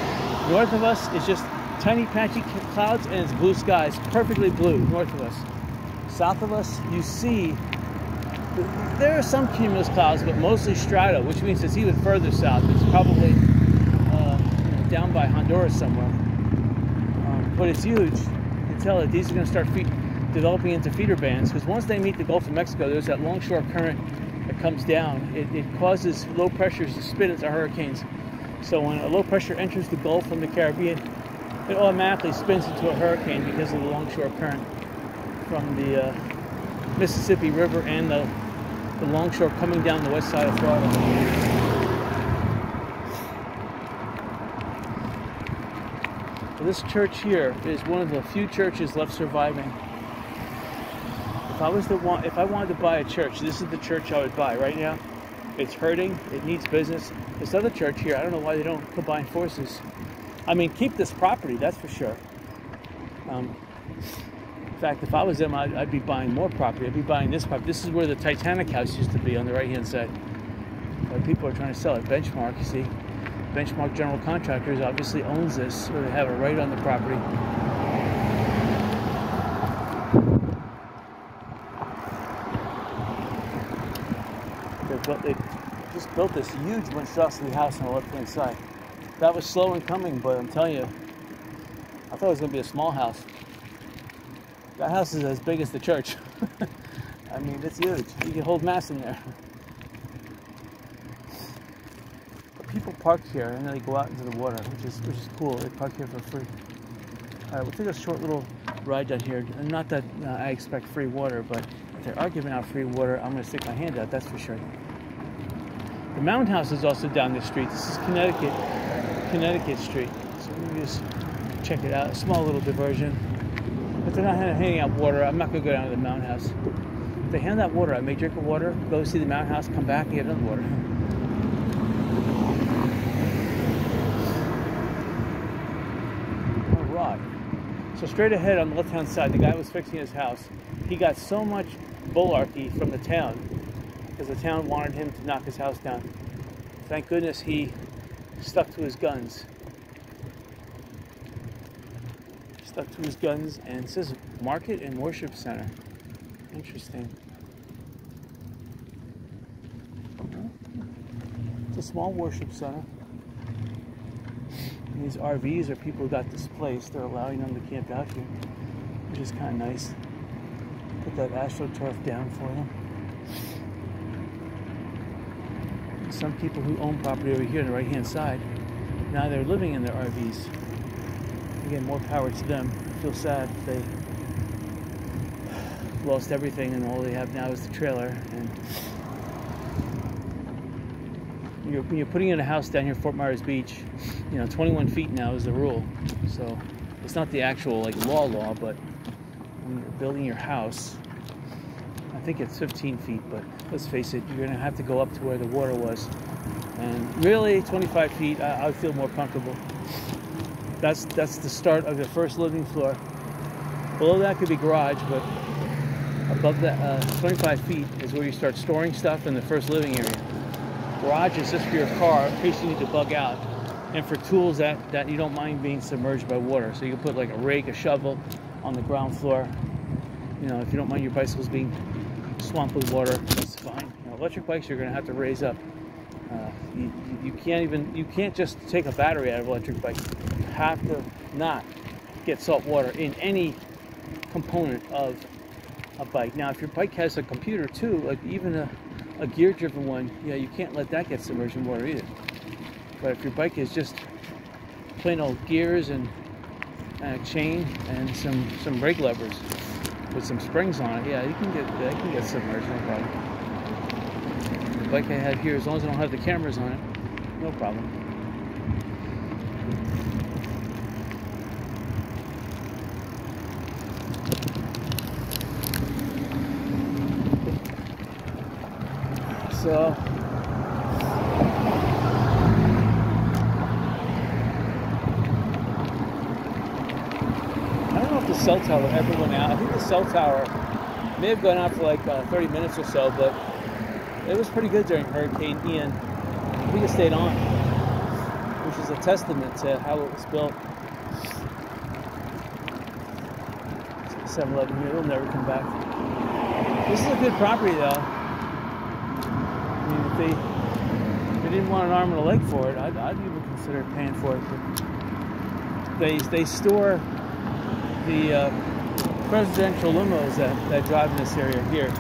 North of us is just tiny patchy clouds, and it's blue skies, perfectly blue north of us. South of us, you see, there are some cumulus clouds, but mostly strato, which means it's even further south. It's probably down by Honduras somewhere. But it's huge. You can tell that these are going to start developing into feeder bands, because once they meet the Gulf of Mexico, there's that longshore current that comes down. It causes low pressures to spin into hurricanes, So when a low pressure enters the Gulf from the Caribbean, it automatically spins into a hurricane because of the longshore current from the Mississippi River and the longshore coming down the west side of Florida. So this church here is one of the few churches left surviving. If I wanted to buy a church, this is the church I would buy right now. It's hurting, it needs business. This other church here, I don't know why they don't combine forces. I mean, keep this property, that's for sure. In fact, if I was them, I'd be buying more property. I'd be buying this property. This is where the Titanic house used to be, on the right-hand side. People are trying to sell it. Benchmark, you see. Benchmark General Contractors obviously owns this, so they have a right on the property. They just built this huge monstrosity house on the left-hand side. That was slow in coming, but I'm telling you, I thought it was going to be a small house. That house is as big as the church. I mean, it's huge. You can hold mass in there. But people park here and then they go out into the water, which is cool. They park here for free. All right, we'll take a short little ride down here. Not that I expect free water, but if they are giving out free water, I'm going to stick my hand out, that's for sure. The Mountain House is also down this street. This is Connecticut Street. So let me just check it out. A small little diversion. But they're not handing out water. I'm not going to go down to the Mountain House. If they hand out water, I may drink the water, go see the Mountain House, come back and get another water. All right. So straight ahead on the left-hand side, the guy was fixing his house. He got so much bullarchy from the town because the town wanted him to knock his house down. Thank goodness he stuck to his guns. And it says Market and Worship Center. Interesting. It's a small worship center. And these RVs are people who got displaced. They're allowing them to camp out here, which is kind of nice. Put that AstroTurf down for them. Some people who own property over here on the right-hand side, now they're living in their RVs. Again, more power to them. I feel sad they lost everything and all they have now is the trailer. And when you're putting in a house down here in Fort Myers Beach, 21 feet now is the rule. So it's not the actual law, but when you're building your house, I think it's 15 feet, but let's face it, you're going to have to go up to where the water was. And really, 25 feet, I would feel more comfortable. That's the start of the first living floor. Below that could be garage, but above that, 25 feet is where you start storing stuff in the first living area. Garage is just for your car in case you need to bug out, and for tools that you don't mind being submerged by water. So you can put like a rake, a shovel on the ground floor. If you don't mind your bicycles being swamped with water, that's fine. Electric bikes you're going to have to raise up. You can't just take a battery out of electric bikes. You have to not get salt water in any component of a bike. Now, if your bike has a computer too, like even a gear-driven one, you can't let that get submerged in water either. But if your bike is just plain old gears and a chain and some brake levers with some springs on it, you can get submerged, no problem. The bike I have here, as long as I don't have the cameras on it, no problem. So I don't know if the cell tower ever went out. I think the cell tower may have gone out for like 30 minutes or so, but it was pretty good during Hurricane Ian. I think it stayed on, which is a testament to how it was built. 7-Eleven here, it'll never come back. This is a good property though. I mean, if they didn't want an arm and a leg for it, I'd even consider paying for it. But they store the presidential limos that drive in this area here.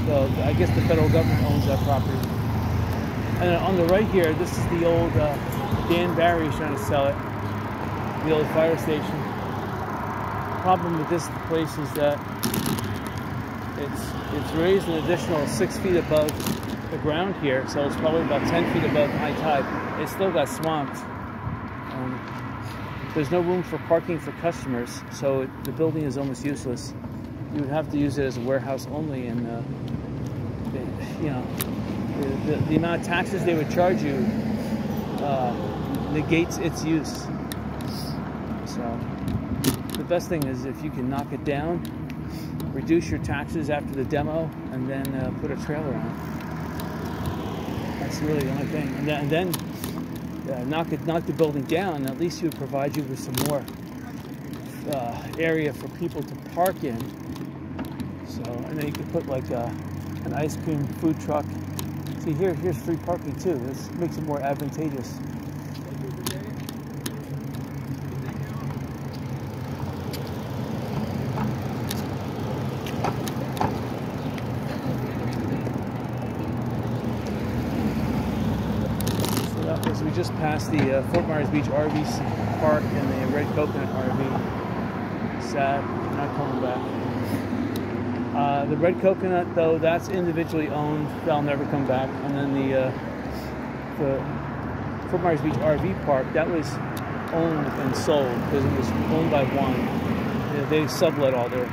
So I guess the federal government owns that property. And on the right here, this is the old Dan Barry's trying to sell it, the old fire station. The problem with this place is that it's raised an additional 6 feet above the ground here, so it's probably about 10 feet above high tide. It's still got swamped. There's no room for parking for customers, so the building is almost useless. You would have to use it as a warehouse only, and you know, the amount of taxes they would charge you negates its use. So the best thing is if you can knock it down, reduce your taxes after the demo, and then put a trailer on it. That's really the only thing. And then knock the building down. At least it would provide you with some more area for people to park in. So, and then you could put like an ice cream food truck. See, here's free parking too. This makes it more advantageous. We just passed the Fort Myers Beach RV Park and the Red Coconut RV. Sad, not coming back. The Red Coconut, though, that's individually owned. They'll never come back. And then the Fort Myers Beach RV Park, that was owned and sold because it was owned by one. They sublet all their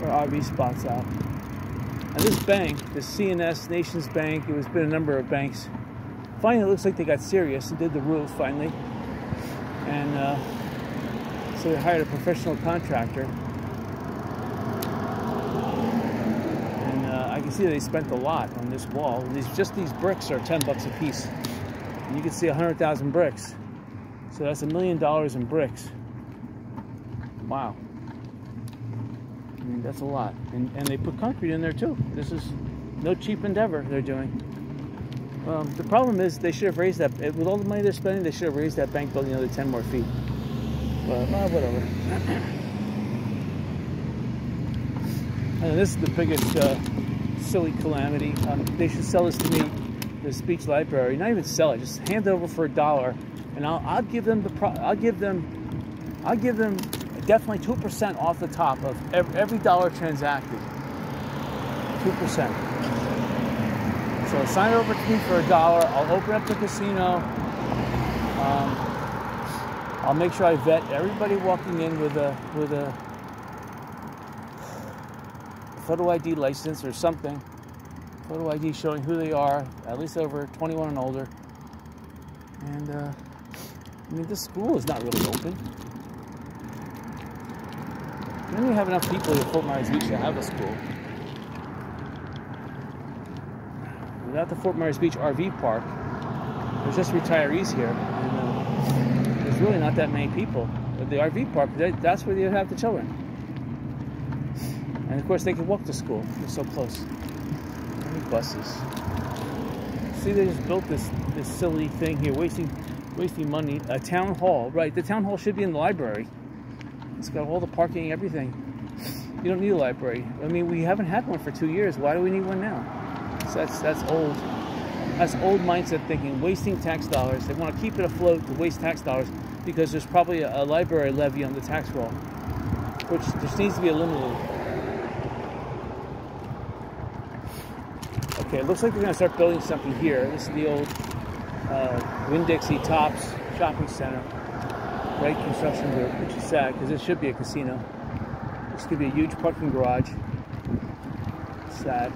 RV spots out. And this bank, the CNS Nations Bank, it was been a number of banks. Finally, it looks like they got serious and did the roof finally, and so they hired a professional contractor. And I can see that they spent a lot on this wall. Just these bricks are $10 a piece, and you can see 100,000 bricks. So that's $1 million in bricks. Wow, I mean, that's a lot. And they put concrete in there too. This is no cheap endeavor they're doing. The problem is they should have raised that, with all the money they're spending, they should have raised that bank building another 10 more feet. But, whatever. And this is the biggest silly calamity. They should sell this to me, the speech library. Not even sell it, just hand it over for $1, and I'll give them definitely 2% off the top of every dollar transacted. 2%. So sign it over to me for $1. I'll open up the casino. I'll make sure I vet everybody walking in with a photo ID license or something. Photo ID showing who they are, at least over 21 and older. And I mean, this school is not really open. We don't even have enough people at Fort Myers Beach to have a school. Without the Fort Myers Beach RV Park, there's just retirees here, and there's really not that many people. At the RV park, that's where they have the children. And of course, they can walk to school. They're so close. Many buses. See, they just built this silly thing here, wasting money. A town hall, right? The town hall should be in the library. It's got all the parking, everything. You don't need a library. I mean, we haven't had one for 2 years. Why do we need one now? So that's old. That's old mindset thinking, wasting tax dollars. They want to keep it afloat to waste tax dollars because there's probably a library levy on the tax roll, which just needs to be eliminated. Okay, it looks like they're going to start building something here. This is the old Winn-Dixie Tops Shopping Center, right? Construction group, which is sad because it should be a casino. This could be a huge parking garage. Sad.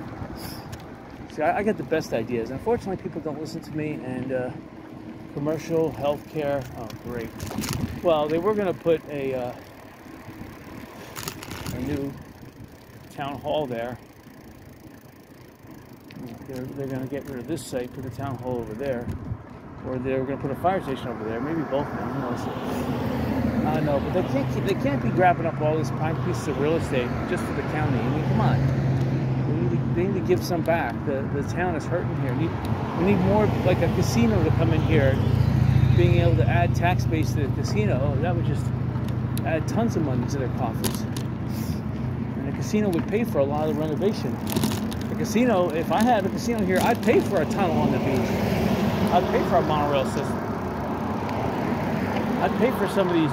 See, I get the best ideas. Unfortunately, people don't listen to me, and commercial, healthcare, oh great. Well, they were going to put a new town hall there. They're going to get rid of this site, put the town hall over there, or they're going to put a fire station over there. Maybe both now, who knows? I know, but they can't be grabbing up all these prime pieces of real estate just for the county. I mean, come on. They need to give some back. The town is hurting here. We need more, like a casino to come in here, being able to add tax base to the casino. That would just add tons of money to their coffers. And the casino would pay for a lot of the renovation. The casino, if I had a casino here, I'd pay for a tunnel on the beach. I'd pay for a monorail system. I'd pay for some of these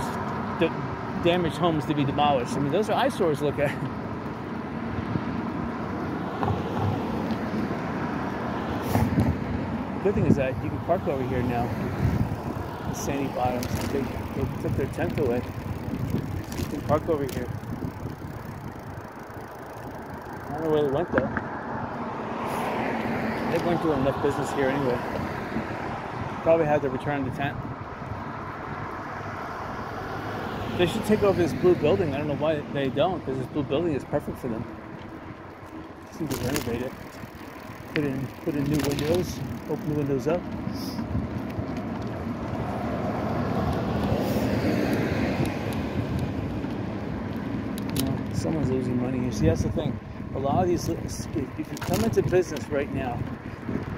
damaged homes to be demolished. I mean, those are eyesores to look at. Good thing is that you can park over here now. The sandy bottoms. They took their tent away. You can park over here. I don't know where they went though. They weren't doing enough business here anyway. Probably had to return the tent. They should take over this blue building. I don't know why they don't, because this blue building is perfect for them. Just need to renovate it. Put in new windows. Open the windows up. Someone's losing money. You see, that's the thing. A lot of these, if you come into business right now,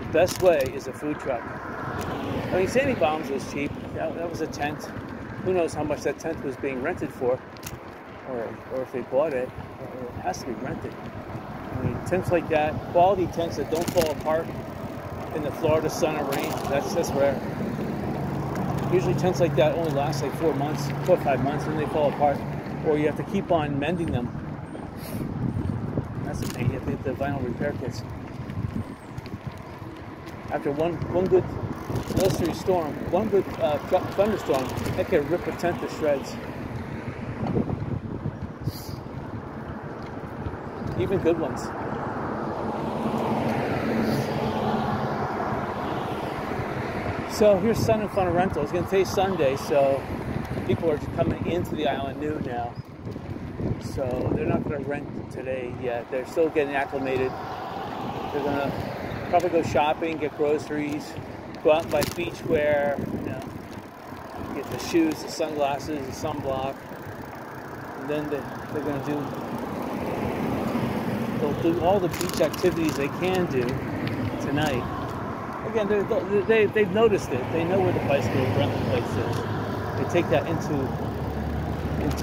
the best way is a food truck. I mean, Sandy Bombs was cheap. That was a tent. Who knows how much that tent was being rented for, or if they bought it. It has to be rented. I mean, tents like that, quality tents that don't fall apart in the Florida sun or rain, that's rare. Usually tents like that only last like 4 months, 4 or 5 months, and they fall apart. Or you have to keep on mending them. That's a pain. You have to get the vinyl repair kits. After one good military storm, one good thunderstorm, that could rip a tent to shreds. Even good ones. So here's Sun and Fun Rental. It's going to today's Sunday, so people are coming into the island new now. So they're not going to rent today yet. They're still getting acclimated. They're going to probably go shopping, get groceries, go out and buy beachwear, get the shoes, the sunglasses, the sunblock. And then they're going to they'll do all the beach activities they can do tonight. Again, they've noticed it. They know where the bicycle rental place is. They take that into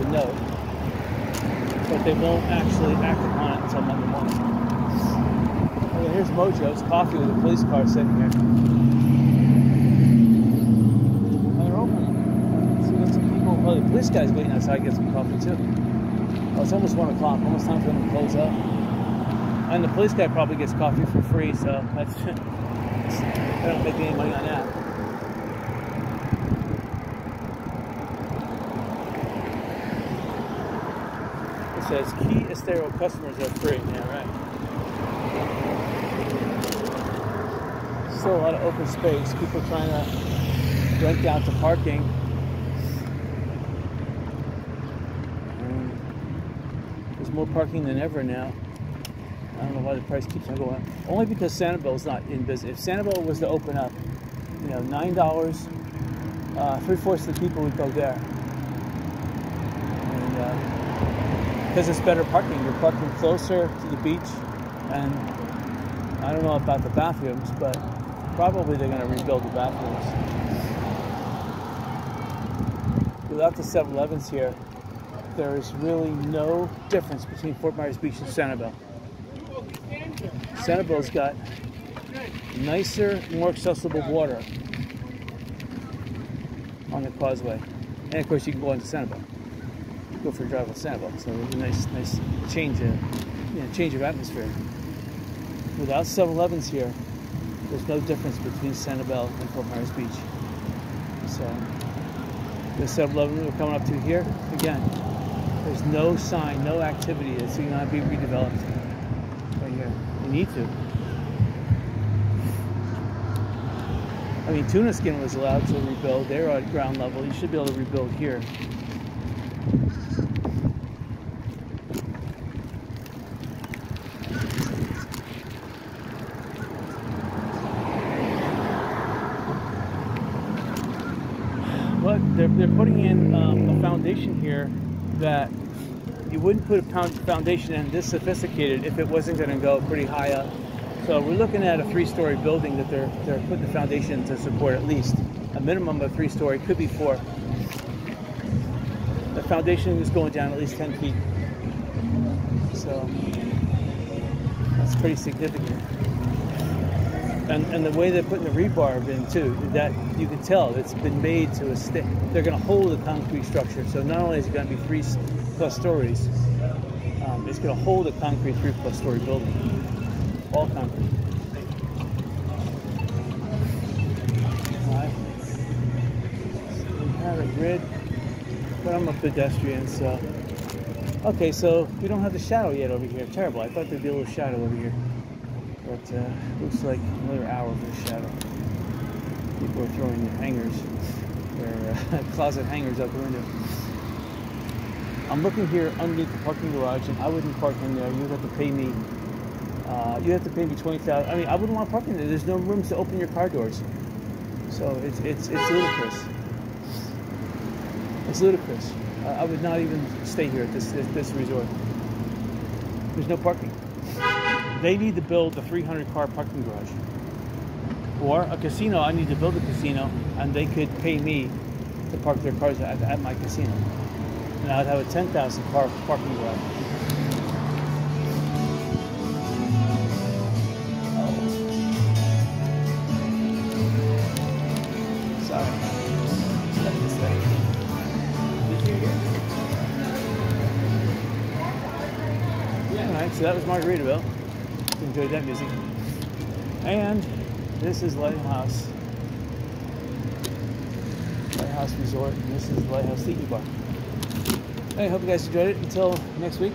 note, but they won't actually act upon it until Monday morning. Okay, here's Mojo's coffee with a police car sitting here. And they're open. So there's some people. Oh, the police guy's waiting outside to get some coffee too. Oh, it's almost 1 o'clock. Almost time for them to close up. And the police guy probably gets coffee for free, so that's I don't make any money on that. It says Key Estero customers are free. Yeah, right. Still a lot of open space. People trying to rent out the parking. There's more parking than ever now. I don't know why the price keeps on going up. Only because Sanibel's not in business. If Sanibel was to open up, $9, 3/4 of the people would go there. And because it's better parking. You're parking closer to the beach. And I don't know about the bathrooms, but probably they're going to rebuild the bathrooms. Without the 7-Elevens here, there is really no difference between Fort Myers Beach and Sanibel. Sanibel's got nicer, more accessible water on the causeway. And of course you can go into Sanibel. Go for a drive on Sanibel. So there's a nice change of atmosphere. Without 7-Elevens here, there's no difference between Sanibel and Fort Myers Beach. So the 7-Eleven we're coming up to here, again, there's no sign, no activity that's going to be redeveloped. Right here. You need to. I mean, Tuna Skin was allowed to rebuild. They're at ground level. You should be able to rebuild here. But they're putting in a foundation here that you wouldn't put a foundation in this sophisticated if it wasn't going to go pretty high up. So we're looking at a 3-story building that they're putting the foundation to support at least. A minimum of 3-story, could be 4. The foundation is going down at least 10 feet. So that's pretty significant. And the way they're putting the rebar in too, that you can tell it's been made to they're going to hold a concrete structure. So not only is it going to be 3+ stories, it's going to hold a concrete 3+ story building, all concrete. All right. So we have a grid, but I'm a pedestrian, so okay. So we don't have the shadow yet over here. Terrible. I thought there'd be a little shadow over here. But looks like another hour for the shadow. People are throwing their hangers, their closet hangers out the window. I'm looking here underneath the parking garage, and I wouldn't park in there. You'd have to pay me. You have to pay me $20,000. I mean, I wouldn't want to park in there. There's no rooms to open your car doors. So it's ludicrous. It's ludicrous. I would not even stay here at this resort. There's no parking. They need to build a 300-car parking garage. Or a casino, I need to build a casino, and they could pay me to park their cars at my casino. And I'd have a 10,000-car parking garage. Sorry. Let this thing. Did you hear? Alright, so that was Margaritaville. Enjoyed that music. And this is Lighthouse Resort, and this is Lighthouse Tiki Bar. I hope you guys enjoyed it. Until next week.